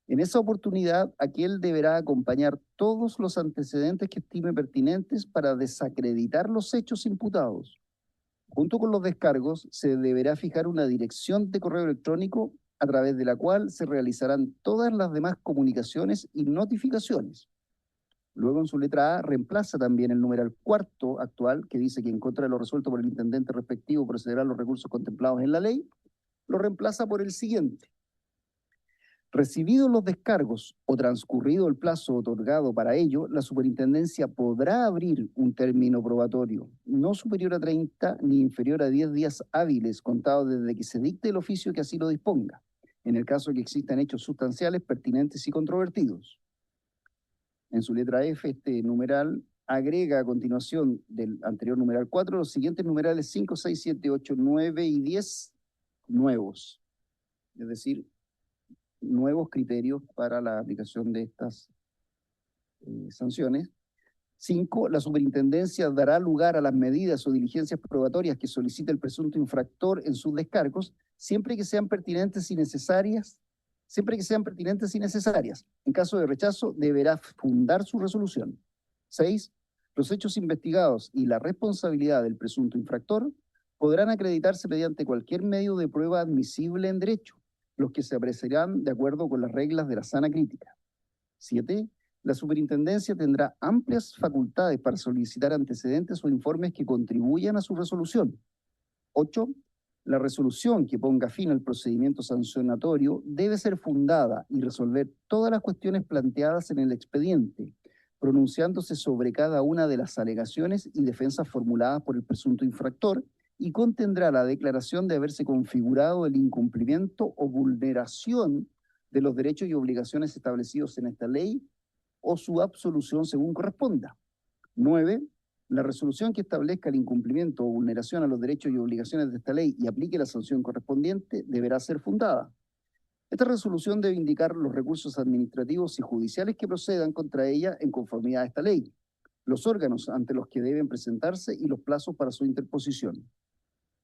En esa oportunidad, aquel deberá acompañar todos los antecedentes que estime pertinentes para desacreditar los hechos imputados. Junto con los descargos, se deberá fijar una dirección de correo electrónico a través de la cual se realizarán todas las demás comunicaciones y notificaciones. Luego, en su letra A, reemplaza también el numeral 4 actual, que dice que en contra de lo resuelto por el intendente respectivo procederá a los recursos contemplados en la ley. Lo reemplaza por el siguiente. Recibidos los descargos o transcurrido el plazo otorgado para ello, la superintendencia podrá abrir un término probatorio no superior a 30 ni inferior a 10 días hábiles contados desde que se dicte el oficio que así lo disponga, en el caso de que existan hechos sustanciales pertinentes y controvertidos. En su letra F, este numeral agrega a continuación del anterior numeral 4 los siguientes numerales 5, 6, 7, 8, 9 y 10 nuevos. Es decir, nuevos criterios para la aplicación de estas sanciones. 5. La superintendencia dará lugar a las medidas o diligencias probatorias que solicite el presunto infractor en sus descargos, siempre que sean pertinentes y necesarias. En caso de rechazo, deberá fundar su resolución. 6. Los hechos investigados y la responsabilidad del presunto infractor podrán acreditarse mediante cualquier medio de prueba admisible en derecho, los que se apreciarán de acuerdo con las reglas de la sana crítica. 7. La superintendencia tendrá amplias facultades para solicitar antecedentes o informes que contribuyan a su resolución. 8. La resolución que ponga fin al procedimiento sancionatorio debe ser fundada y resolver todas las cuestiones planteadas en el expediente, pronunciándose sobre cada una de las alegaciones y defensas formuladas por el presunto infractor, y contendrá la declaración de haberse configurado el incumplimiento o vulneración de los derechos y obligaciones establecidos en esta ley o su absolución según corresponda. 9. La resolución que establezca el incumplimiento o vulneración a los derechos y obligaciones de esta ley y aplique la sanción correspondiente deberá ser fundada. Esta resolución debe indicar los recursos administrativos y judiciales que procedan contra ella en conformidad a esta ley, los órganos ante los que deben presentarse y los plazos para su interposición.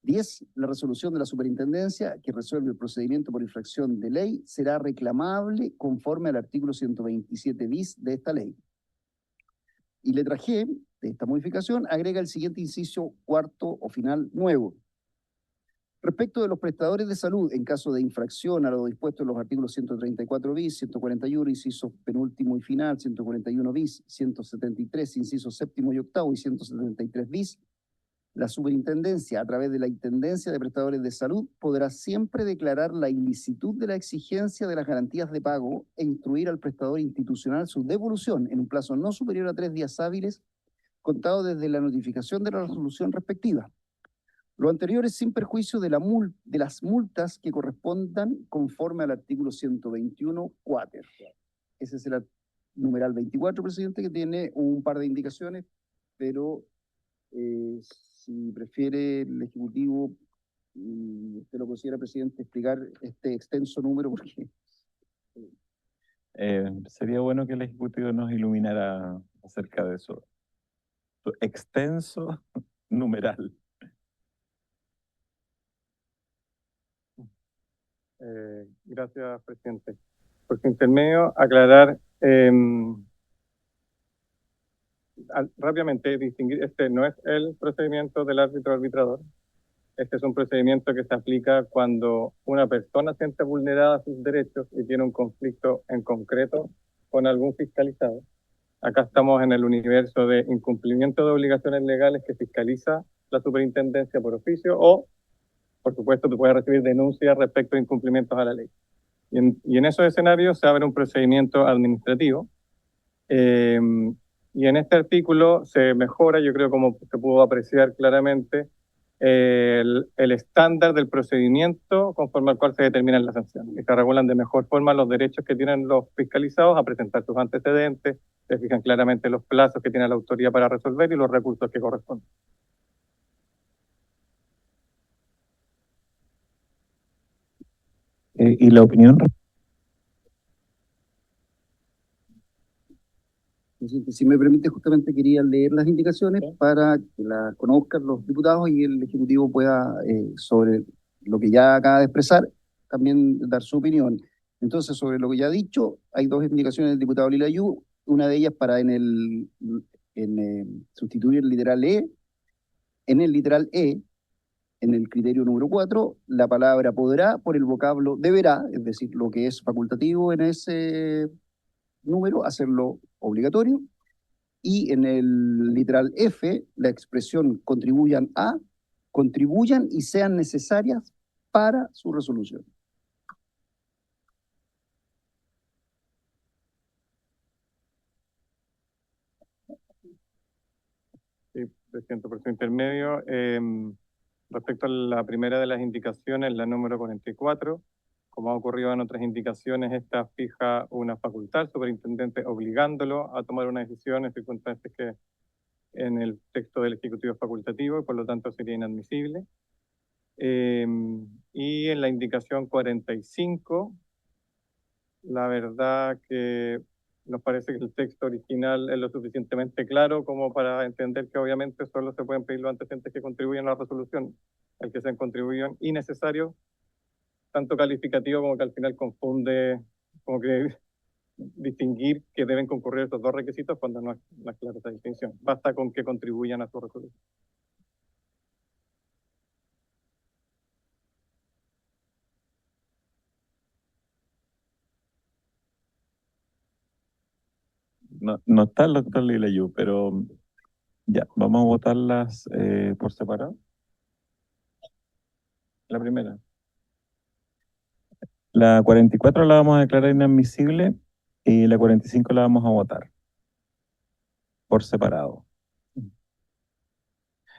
10. La resolución de la superintendencia que resuelve el procedimiento por infracción de ley será reclamable conforme al artículo 127 bis de esta ley. Y letra G de esta modificación agrega el siguiente inciso cuarto o final nuevo. Respecto de los prestadores de salud, en caso de infracción a lo dispuesto en los artículos 134 bis, 141, inciso penúltimo y final, 141 bis, 173, incisos séptimo y octavo y 173 bis, la superintendencia, a través de la Intendencia de Prestadores de Salud, podrá siempre declarar la ilicitud de la exigencia de las garantías de pago e instruir al prestador institucional su devolución en un plazo no superior a 3 días hábiles, contado desde la notificación de la resolución respectiva. Lo anterior es sin perjuicio de las multas que correspondan conforme al artículo 121 cuater. Ese es el numeral 24, presidente, que tiene un par de indicaciones, pero si prefiere el Ejecutivo, y usted lo considera, presidente, explicar este extenso número, porque... Sería bueno que el Ejecutivo nos iluminara acerca de eso. Su extenso numeral. Gracias, presidente. Por su intermedio, aclarar rápidamente, distinguir, este no es el procedimiento del árbitro arbitrador. Este es un procedimiento que se aplica cuando una persona siente vulnerada sus derechos y tiene un conflicto en concreto con algún fiscalizado. Acá estamos en el universo de incumplimiento de obligaciones legales que fiscaliza la superintendencia por oficio o, por supuesto, tú puedes recibir denuncias respecto a incumplimientos a la ley. Y en esos escenarios se abre un procedimiento administrativo. Y en este artículo se mejora, yo creo, como se pudo apreciar claramente, el estándar del procedimiento conforme al cual se determinan las sanciones. Y se regulan de mejor forma los derechos que tienen los fiscalizados a presentar sus antecedentes, se fijan claramente los plazos que tiene la autoridad para resolver y los recursos que corresponden. ¿Y la opinión? Si me permite, justamente quería leer las indicaciones Sí. para que las conozcan los diputados y el Ejecutivo pueda, sobre lo que ya acaba de expresar, también dar su opinión. Entonces, sobre lo que ya ha dicho, hay dos indicaciones del diputado Lilayú, una de ellas para sustituir el literal E. En el literal E, en el criterio número 4, la palabra podrá por el vocablo deberá, es decir, lo que es facultativo en ese número, hacerlo obligatorio. Y en el literal F, la expresión contribuyan y sean necesarias para su resolución. Sí, presidente, por su intermedio. Respecto a la primera de las indicaciones, la número 44, como ha ocurrido en otras indicaciones, esta fija una facultad al superintendente obligándolo a tomar una decisión en circunstancias que en el texto del Ejecutivo es facultativo y por lo tanto sería inadmisible. Y en la indicación 45, la verdad que nos parece que el texto original es lo suficientemente claro como para entender que obviamente solo se pueden pedir los antecedentes que contribuyen a la resolución, el que sean contribuyen innecesarios, tanto calificativo como que al final confunde, como que distinguir que deben concurrir estos dos requisitos cuando no es clara esa distinción. Basta con que contribuyan a su resolución. No está el doctor Lilayú, pero ya, vamos a votarlas por separado. La primera. La 44 la vamos a declarar inadmisible y la 45 la vamos a votar por separado.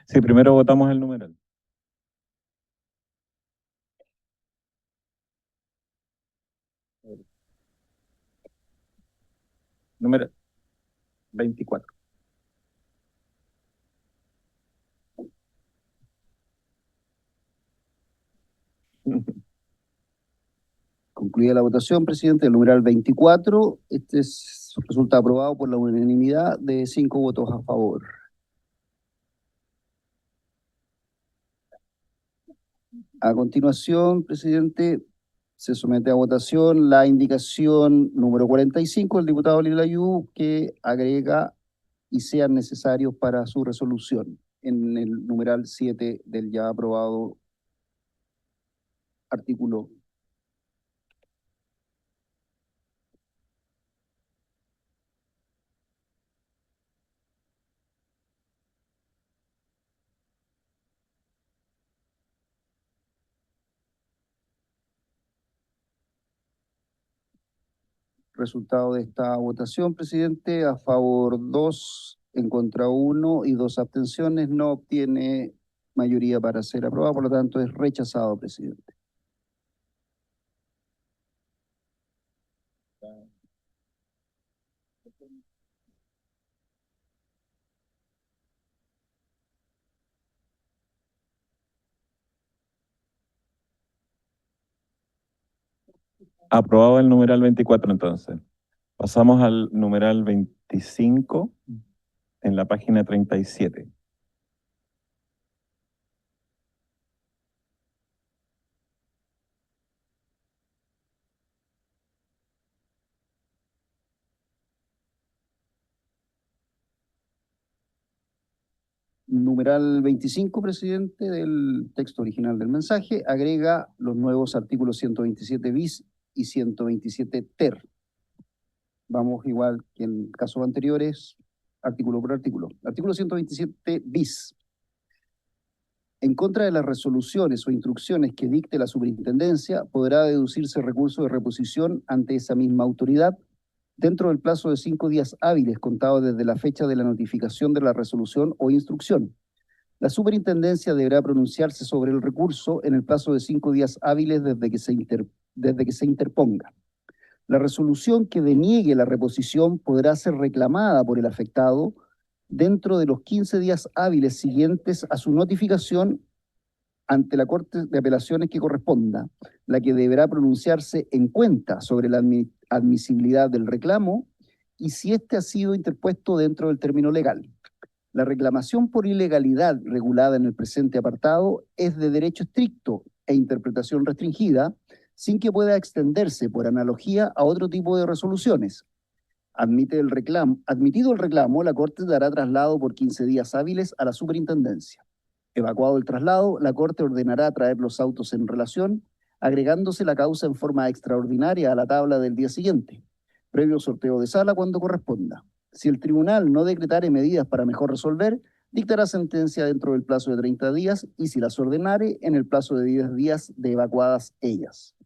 Sí, primero votamos el numeral. Número 24. Concluida la votación, presidente, el numeral 24, resulta aprobado por la unanimidad de 5 votos a favor. A continuación, presidente, se somete a votación la indicación número 45 del diputado Lilayú, que agrega y sean necesarios para su resolución en el numeral 7 del ya aprobado artículo. Resultado de esta votación, presidente, a favor 2, en contra 1 y 2 abstenciones, no obtiene mayoría para ser aprobado, por lo tanto es rechazado, presidente. Aprobado el numeral 24 entonces. Pasamos al numeral 25 en la página 37. Numeral 25, presidente, del texto original del mensaje, agrega los nuevos artículos 127 bis y 127 ter. Vamos igual que en casos anteriores, artículo por artículo. Artículo 127 bis. En contra de las resoluciones o instrucciones que dicte la superintendencia, podrá deducirse recurso de reposición ante esa misma autoridad dentro del plazo de 5 días hábiles contados desde la fecha de la notificación de la resolución o instrucción. La superintendencia deberá pronunciarse sobre el recurso en el plazo de 5 días hábiles desde que se interponga. La resolución que deniegue la reposición podrá ser reclamada por el afectado dentro de los 15 días hábiles siguientes a su notificación ante la Corte de Apelaciones que corresponda, la que deberá pronunciarse en cuenta sobre la admisibilidad del reclamo y si éste ha sido interpuesto dentro del término legal. La reclamación por ilegalidad regulada en el presente apartado es de derecho estricto e interpretación restringida, sin que pueda extenderse por analogía a otro tipo de resoluciones. Admitido el reclamo, la Corte dará traslado por 15 días hábiles a la superintendencia. Evacuado el traslado, la Corte ordenará traer los autos en relación, agregándose la causa en forma extraordinaria a la tabla del día siguiente, previo sorteo de sala cuando corresponda. Si el tribunal no decretare medidas para mejor resolver, dictará sentencia dentro del plazo de 30 días y si las ordenare, en el plazo de 10 días de evacuadas ellas.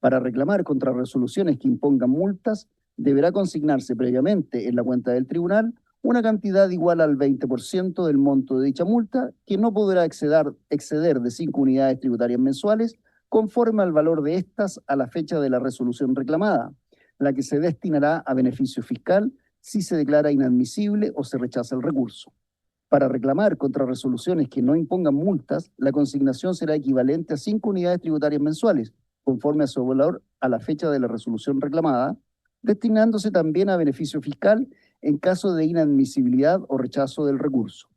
Para reclamar contra resoluciones que impongan multas, deberá consignarse previamente en la cuenta del tribunal una cantidad igual al 20% del monto de dicha multa, que no podrá exceder de 5 unidades tributarias mensuales, conforme al valor de estas a la fecha de la resolución reclamada, la que se destinará a beneficio fiscal si se declara inadmisible o se rechaza el recurso. Para reclamar contra resoluciones que no impongan multas, la consignación será equivalente a 5 unidades tributarias mensuales, conforme a su valor a la fecha de la resolución reclamada, destinándose también a beneficio fiscal en caso de inadmisibilidad o rechazo del recurso.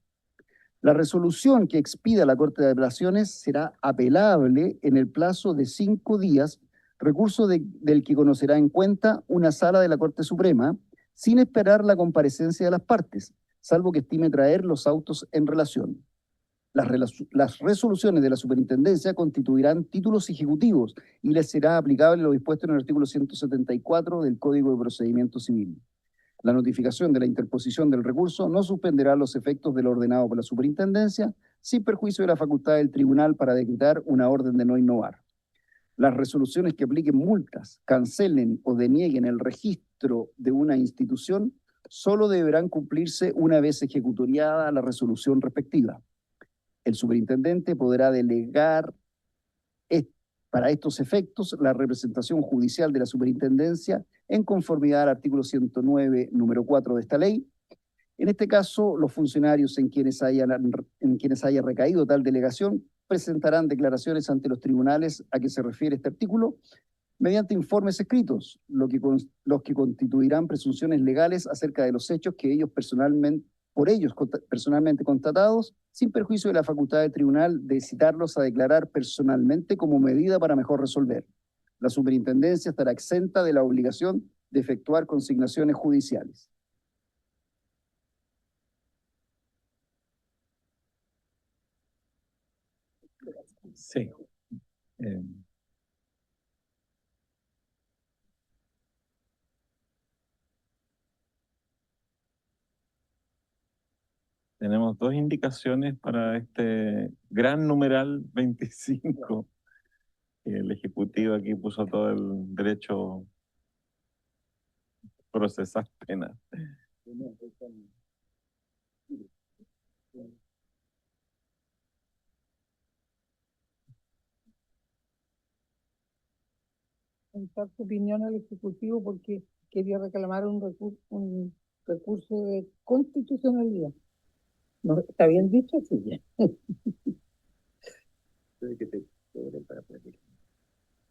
La resolución que expida la Corte de Apelaciones será apelable en el plazo de 5 días, recurso del que conocerá en cuenta una sala de la Corte Suprema, sin esperar la comparecencia de las partes, salvo que estime traer los autos en relación. Las resoluciones de la superintendencia constituirán títulos ejecutivos y les será aplicable lo dispuesto en el artículo 174 del Código de Procedimiento Civil. La notificación de la interposición del recurso no suspenderá los efectos del ordenado por la superintendencia, sin perjuicio de la facultad del tribunal para decretar una orden de no innovar. Las resoluciones que apliquen multas, cancelen o denieguen el registro de una institución solo deberán cumplirse una vez ejecutoriada la resolución respectiva. El superintendente podrá delegar para estos efectos la representación judicial de la superintendencia en conformidad al artículo 109, número 4 de esta ley. En este caso, los funcionarios en quienes haya recaído tal delegación presentarán declaraciones ante los tribunales a que se refiere este artículo mediante informes escritos, los que constituirán presunciones legales acerca de los hechos que por ellos personalmente constatados, sin perjuicio de la facultad del tribunal de citarlos a declarar personalmente como medida para mejor resolver. La superintendencia estará exenta de la obligación de efectuar consignaciones judiciales. Sí. Tenemos dos indicaciones para este gran numeral 25. El Ejecutivo aquí puso todo el derecho a procesar penas. Dar su opinión al Ejecutivo porque quería reclamar un recurso de constitucionalidad. ¿No, está bien dicho? Sí, bien.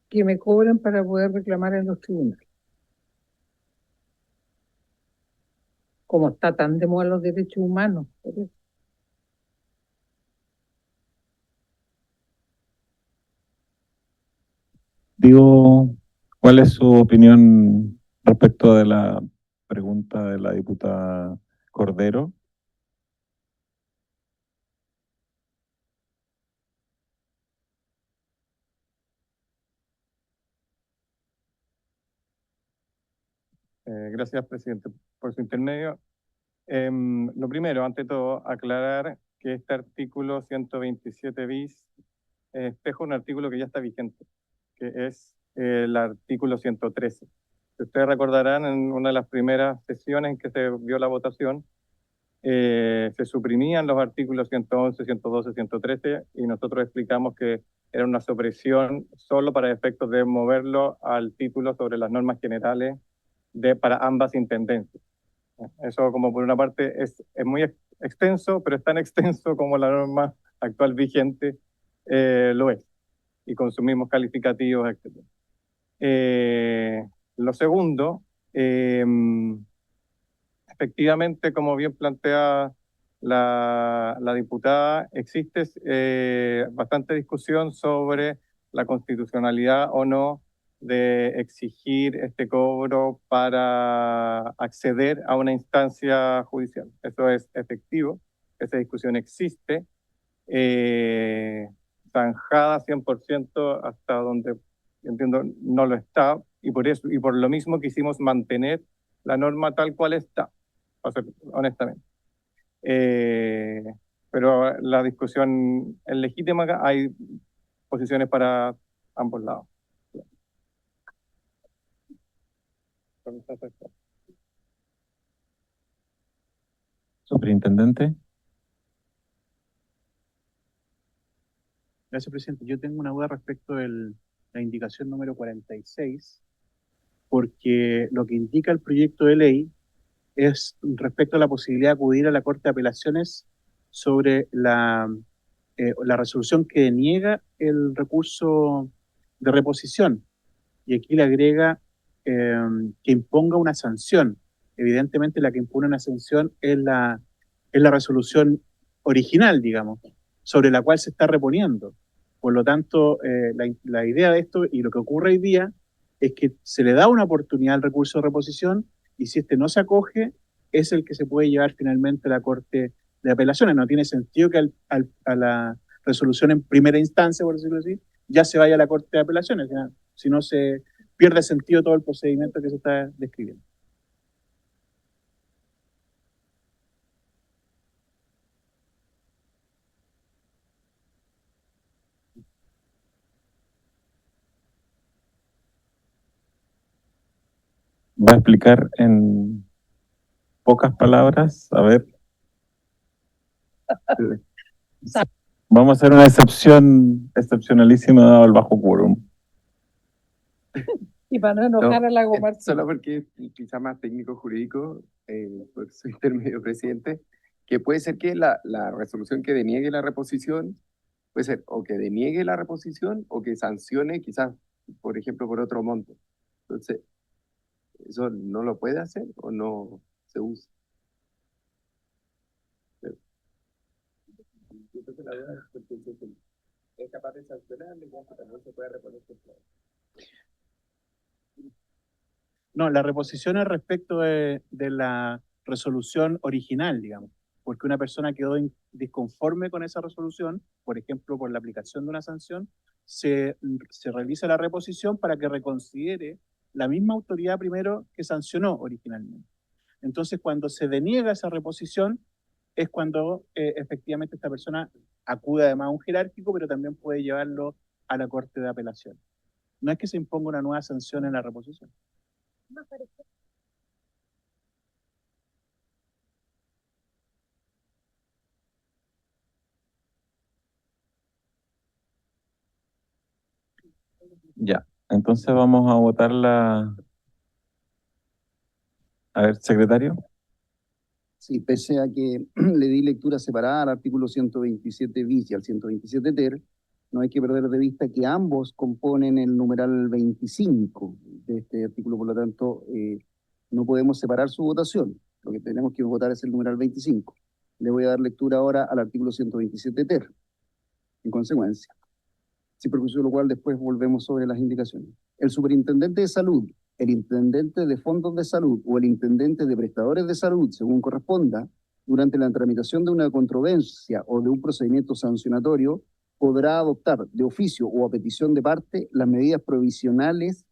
Que me cobren para poder reclamar en los tribunales. Como está tan de moda los derechos humanos. Digo, ¿cuál es su opinión respecto de la pregunta de la diputada Cordero? Gracias, presidente, por su intermedio. Lo primero, ante todo, aclarar que este artículo 127 bis espeja un artículo que ya está vigente, que es el artículo 113. Si ustedes recordarán, en una de las primeras sesiones en que se vio la votación, se suprimían los artículos 111, 112, 113 y nosotros explicamos que era una supresión solo para efectos de moverlo al título sobre las normas generales para ambas intendencias. Eso, como por una parte es muy extenso, pero es tan extenso como la norma actual vigente lo es, y con sus mismos calificativos, etc. Lo segundo, efectivamente, como bien plantea la diputada, existe bastante discusión sobre la constitucionalidad o no de exigir este cobro para acceder a una instancia judicial. Eso es efectivo, esa discusión existe, zanjada 100% hasta donde entiendo no lo está, y por eso, y por lo mismo quisimos mantener la norma tal cual está, honestamente. Pero la discusión es legítima, hay posiciones para ambos lados. Superintendente. Gracias, presidente. Yo tengo una duda respecto de la indicación número 46, porque lo que indica el proyecto de ley es respecto a la posibilidad de acudir a la Corte de Apelaciones sobre la resolución que deniega el recurso de reposición. Y aquí le agrega que imponga una sanción. Evidentemente la que impone una sanción es la resolución original, digamos, sobre la cual se está reponiendo. Por lo tanto, la idea de esto y lo que ocurre hoy día es que se le da una oportunidad al recurso de reposición, y si este no se acoge, es el que se puede llevar finalmente a la Corte de Apelaciones. No tiene sentido que a la resolución en primera instancia, por decirlo así, ya se vaya a la Corte de Apelaciones, ¿ya? Si no, se pierde sentido todo el procedimiento que se está describiendo. Va a explicar en pocas palabras, a ver. Vamos a hacer una excepción excepcionalísima dado el bajo quórum. Y para no enojar a la Gomar. Solo porque es quizá más técnico jurídico, por su intermedio, presidente, que puede ser que la resolución que deniegue la reposición, puede ser o que deniegue la reposición o que sancione quizás, por ejemplo, por otro monto. Entonces, ¿eso no lo puede hacer o no se usa? Es capaz de sancionar, no se puede reponer. No, la reposición es respecto de la resolución original, digamos, porque una persona quedó disconforme con esa resolución, por ejemplo, por la aplicación de una sanción, se realiza la reposición para que reconsidere la misma autoridad primero que sancionó originalmente. Entonces, cuando se deniega esa reposición, es cuando efectivamente esta persona acude además a un jerárquico, pero también puede llevarlo a la Corte de Apelación. No es que se imponga una nueva sanción en la reposición. Ya, entonces vamos a votar A ver, secretario. Sí, pese a que le di lectura separada al artículo 127 bis y al 127 ter, no hay que perder de vista que ambos componen el numeral 25 de este artículo, por lo tanto, no podemos separar su votación. Lo que tenemos que votar es el numeral 25. Le voy a dar lectura ahora al artículo 127 ter, en consecuencia. Sin perjuicio de lo cual después volvemos sobre las indicaciones. El superintendente de salud, el intendente de fondos de salud o el intendente de prestadores de salud, según corresponda, durante la tramitación de una controversia o de un procedimiento sancionatorio, podrá adoptar de oficio o a petición de parte las medidas provisionales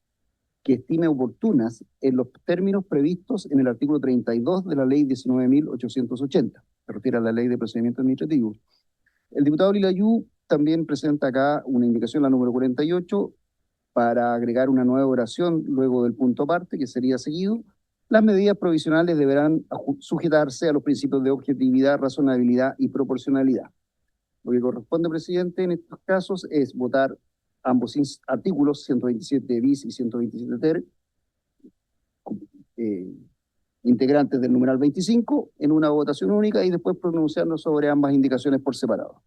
que estime oportunas en los términos previstos en el artículo 32 de la Ley 19.880. Se refiere a la Ley de Procedimiento Administrativo. El diputado Lilayú también presenta acá una indicación, la número 48, para agregar una nueva oración luego del punto aparte, que sería seguido. Las medidas provisionales deberán sujetarse a los principios de objetividad, razonabilidad y proporcionalidad. Lo que corresponde, presidente, en estos casos es votar ambos artículos, 127 bis y 127 ter, integrantes del numeral 25, en una votación única y después pronunciarnos sobre ambas indicaciones por separado.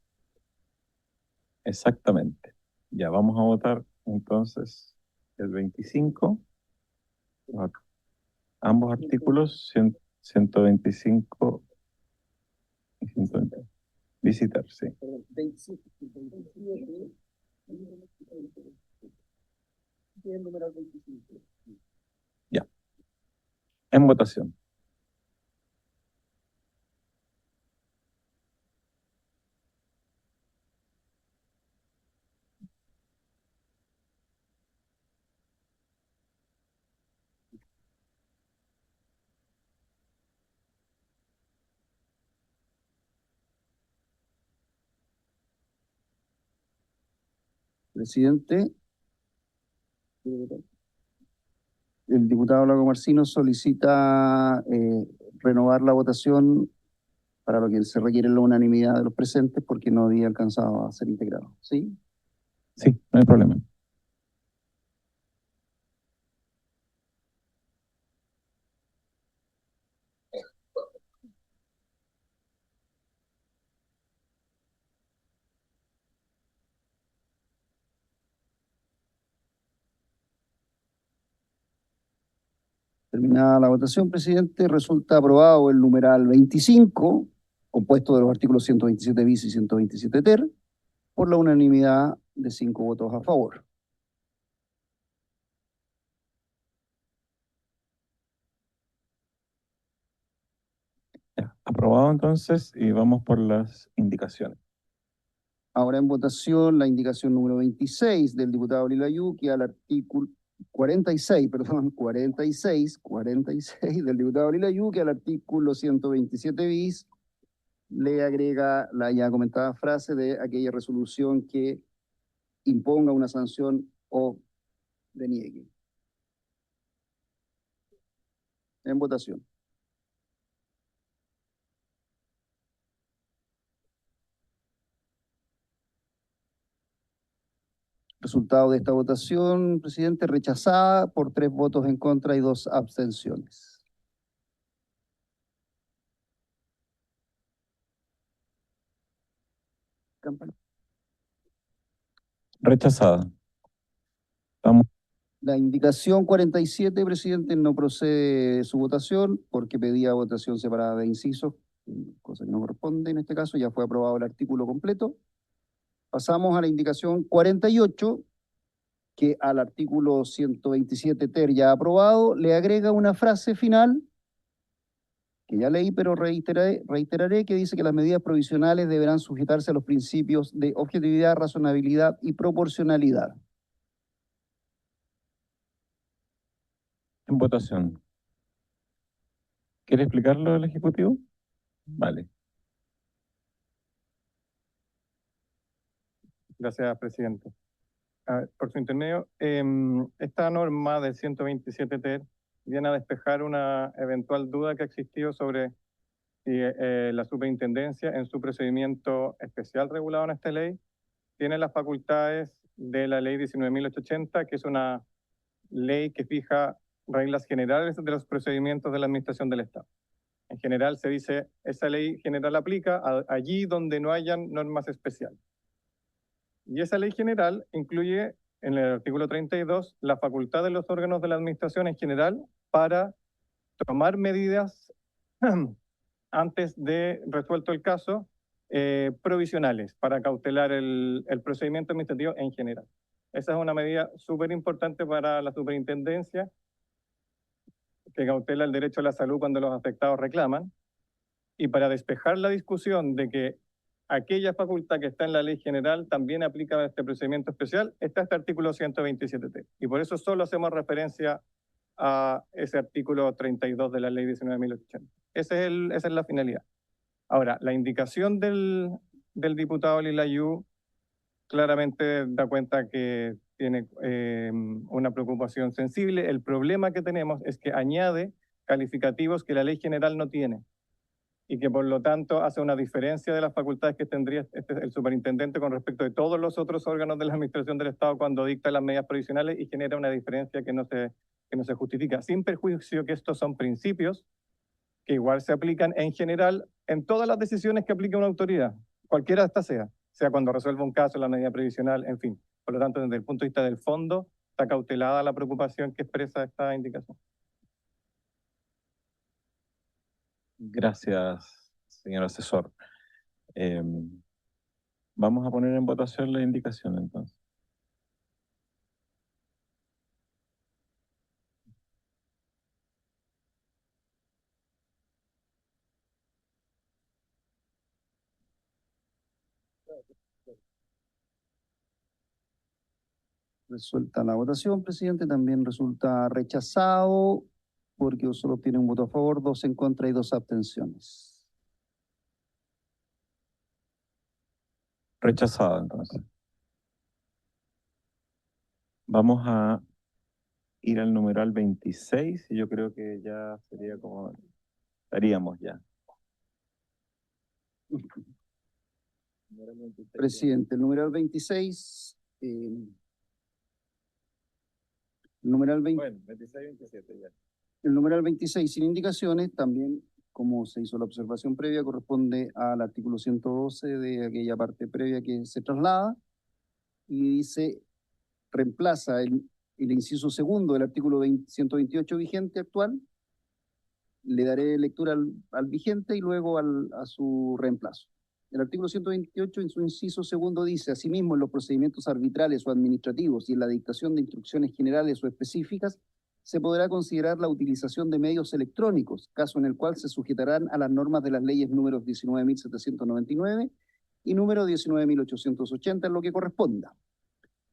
Exactamente. Ya vamos a votar entonces el 25, ambos artículos, 125 y 120. Visitar, sí. Ya. En votación. Presidente, el diputado Lago Marcino solicita renovar la votación para lo que se requiere la unanimidad de los presentes porque no había alcanzado a ser integrado. ¿Sí? Sí, no hay problema. Terminada la votación, presidente, resulta aprobado el numeral 25, compuesto de los artículos 127 bis y 127 ter, por la unanimidad de 5 votos a favor. Ya, aprobado entonces y vamos por las indicaciones. Ahora en votación la indicación número 26 del diputado Lilayú, que al artículo 46 del diputado Lilayú, que al artículo 127 bis le agrega la ya comentada frase de aquella resolución que imponga una sanción o deniegue. En votación. Resultado de esta votación, presidente, rechazada por 3 votos en contra y 2 abstenciones. Campana. Rechazada. Vamos. La indicación 47, presidente, no procede su votación porque pedía votación separada de incisos, cosa que no corresponde en este caso, ya fue aprobado el artículo completo. Pasamos a la indicación 48, que al artículo 127 ter ya aprobado, le agrega una frase final, que ya leí, pero reiteraré, que dice que las medidas provisionales deberán sujetarse a los principios de objetividad, razonabilidad y proporcionalidad. En votación. ¿Quiere explicarlo el Ejecutivo? Vale. Gracias, presidente. Por su intermedio, esta norma del 127 ter viene a despejar una eventual duda que ha existido sobre si la superintendencia, en su procedimiento especial regulado en esta ley, tiene las facultades de la ley 19.880, que es una ley que fija reglas generales de los procedimientos de la administración del Estado. En general se dice, esa ley general aplica allí donde no hayan normas especiales. Y esa ley general incluye en el artículo 32 la facultad de los órganos de la administración en general para tomar medidas antes de resuelto el caso, provisionales para cautelar el procedimiento administrativo en general. Esa es una medida súper importante para la superintendencia, que cautela el derecho a la salud cuando los afectados reclaman, y para despejar la discusión de que aquella facultad que está en la ley general también aplica este procedimiento especial, está este artículo 127T. Y por eso solo hacemos referencia a ese artículo 32 de la ley 19.080. Esa es la finalidad. Ahora, la indicación del diputado Lilayu claramente da cuenta que tiene una preocupación sensible. El problema que tenemos es que añade calificativos que la ley general no tiene y que por lo tanto hace una diferencia de las facultades que tendría el superintendente con respecto de todos los otros órganos de la administración del Estado cuando dicta las medidas provisionales, y genera una diferencia que no se justifica, sin perjuicio que estos son principios que igual se aplican en general en todas las decisiones que aplique una autoridad, cualquiera de estas sea cuando resuelva un caso, la medida previsional, en fin. Por lo tanto, desde el punto de vista del fondo, está cautelada la preocupación que expresa esta indicación. Gracias, señor asesor. Vamos a poner en votación la indicación entonces. Resuelta la votación, presidente. También resulta rechazado porque solo tiene un voto a favor, 2 en contra y 2 abstenciones. Rechazado entonces. Vamos a ir al numeral 26 y yo creo que ya sería como... estaríamos ya. Presidente, el numeral 26... numeral 20, Bueno, 26 y 27 ya. el numeral 26 sin indicaciones, también, como se hizo la observación previa, corresponde al artículo 112 de aquella parte previa que se traslada y dice, reemplaza el inciso segundo del artículo 128 vigente actual. Le daré lectura al vigente y luego a su reemplazo. El artículo 128 en su inciso segundo dice: asimismo, en los procedimientos arbitrales o administrativos y en la dictación de instrucciones generales o específicas, se podrá considerar la utilización de medios electrónicos, caso en el cual se sujetarán a las normas de las leyes números 19.799 y número 19.880 en lo que corresponda.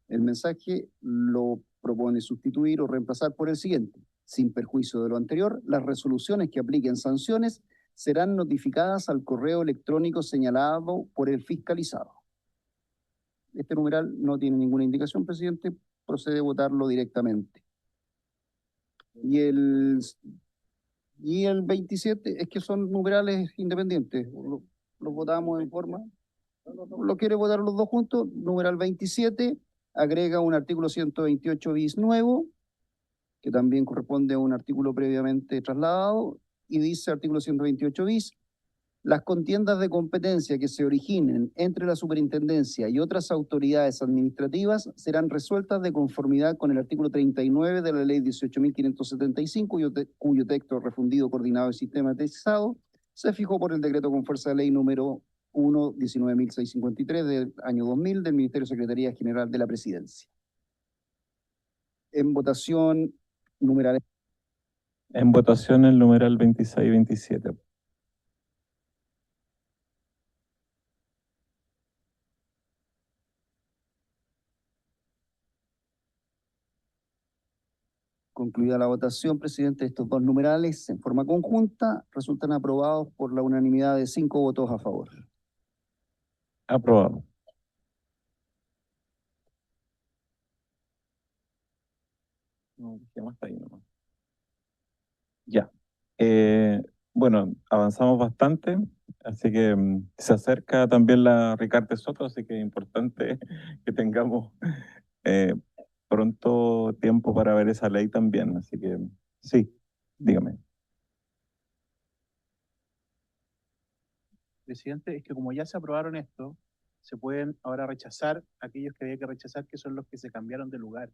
El mensaje lo propone sustituir o reemplazar por el siguiente: sin perjuicio de lo anterior, las resoluciones que apliquen sanciones serán notificadas al correo electrónico señalado por el fiscalizado. Este numeral no tiene ninguna indicación, presidente. Procede a votarlo directamente. Y el 27 es que son numerales independientes. Los votamos en forma. ¿Lo quiere votar los dos juntos? Numeral 27 agrega un artículo 128 bis nuevo, que también corresponde a un artículo previamente trasladado, y dice artículo 128 bis, las contiendas de competencia que se originen entre la superintendencia y otras autoridades administrativas serán resueltas de conformidad con el artículo 39 de la ley 18.575, cuyo texto refundido, coordinado y sistematizado se fijó por el decreto con fuerza de ley número 1.19.653 del año 2000 del Ministerio de Secretaría General de la Presidencia. En votación, numerales. En votación el numeral 26 y 27. Concluida la votación, presidente, estos dos numerales en forma conjunta resultan aprobados por la unanimidad de 5 votos a favor. Aprobado. No, dejemos hasta ahí nomás. Ya. Bueno, avanzamos bastante, así que se acerca también la Ricardo Soto, así que es importante que tengamos pronto tiempo para ver esa ley también. Así que sí, dígame. Presidente, es que como ya se aprobaron esto, se pueden ahora rechazar aquellos que había que rechazar, que son los que se cambiaron de lugar.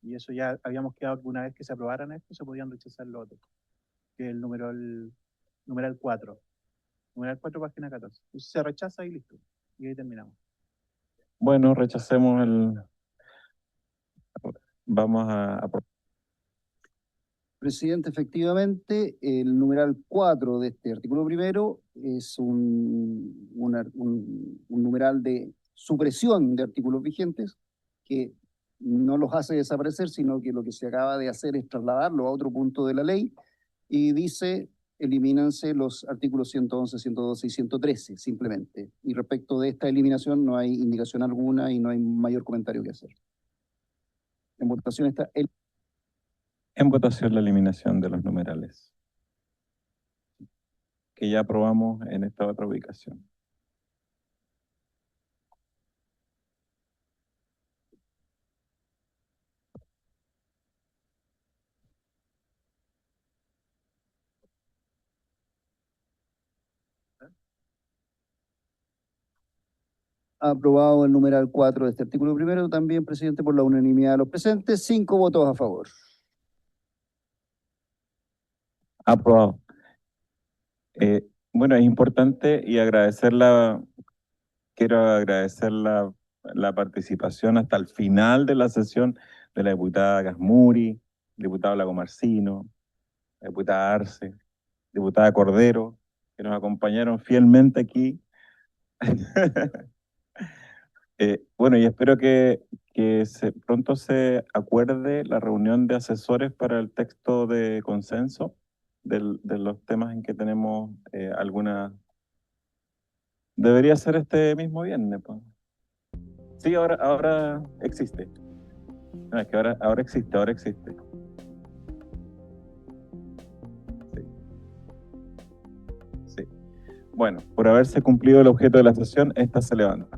Y eso ya habíamos quedado que una vez que se aprobaran esto, se podían rechazar los otros. Que es el numeral 4. Numeral 4, página 14. Entonces se rechaza y listo. Y ahí terminamos. Bueno, rechacemos el... Vamos a Presidente, efectivamente, el numeral 4 de este artículo primero es un numeral de supresión de artículos vigentes que no los hace desaparecer, sino que lo que se acaba de hacer es trasladarlo a otro punto de la ley y dice, elimínanse los artículos 111, 112 y 113, simplemente. Y respecto de esta eliminación no hay indicación alguna y no hay mayor comentario que hacer. En votación está el... En votación la eliminación de los numerales, que ya aprobamos en esta otra ubicación. Aprobado el numeral 4 de este artículo primero, también, presidente, por la unanimidad de los presentes, 5 votos a favor. Aprobado. Bueno, es importante y quiero agradecer la participación hasta el final de la sesión de la diputada Gasmuri, diputado Lago Marcino, la diputada Arce, diputada Cordero, que nos acompañaron fielmente aquí. Bueno, y espero que pronto se acuerde la reunión de asesores para el texto de consenso de los temas en que tenemos alguna... Debería ser este mismo viernes, pues. Sí, ahora existe. No, es que ahora existe. Sí. Sí. Bueno, por haberse cumplido el objeto de la sesión, esta se levanta.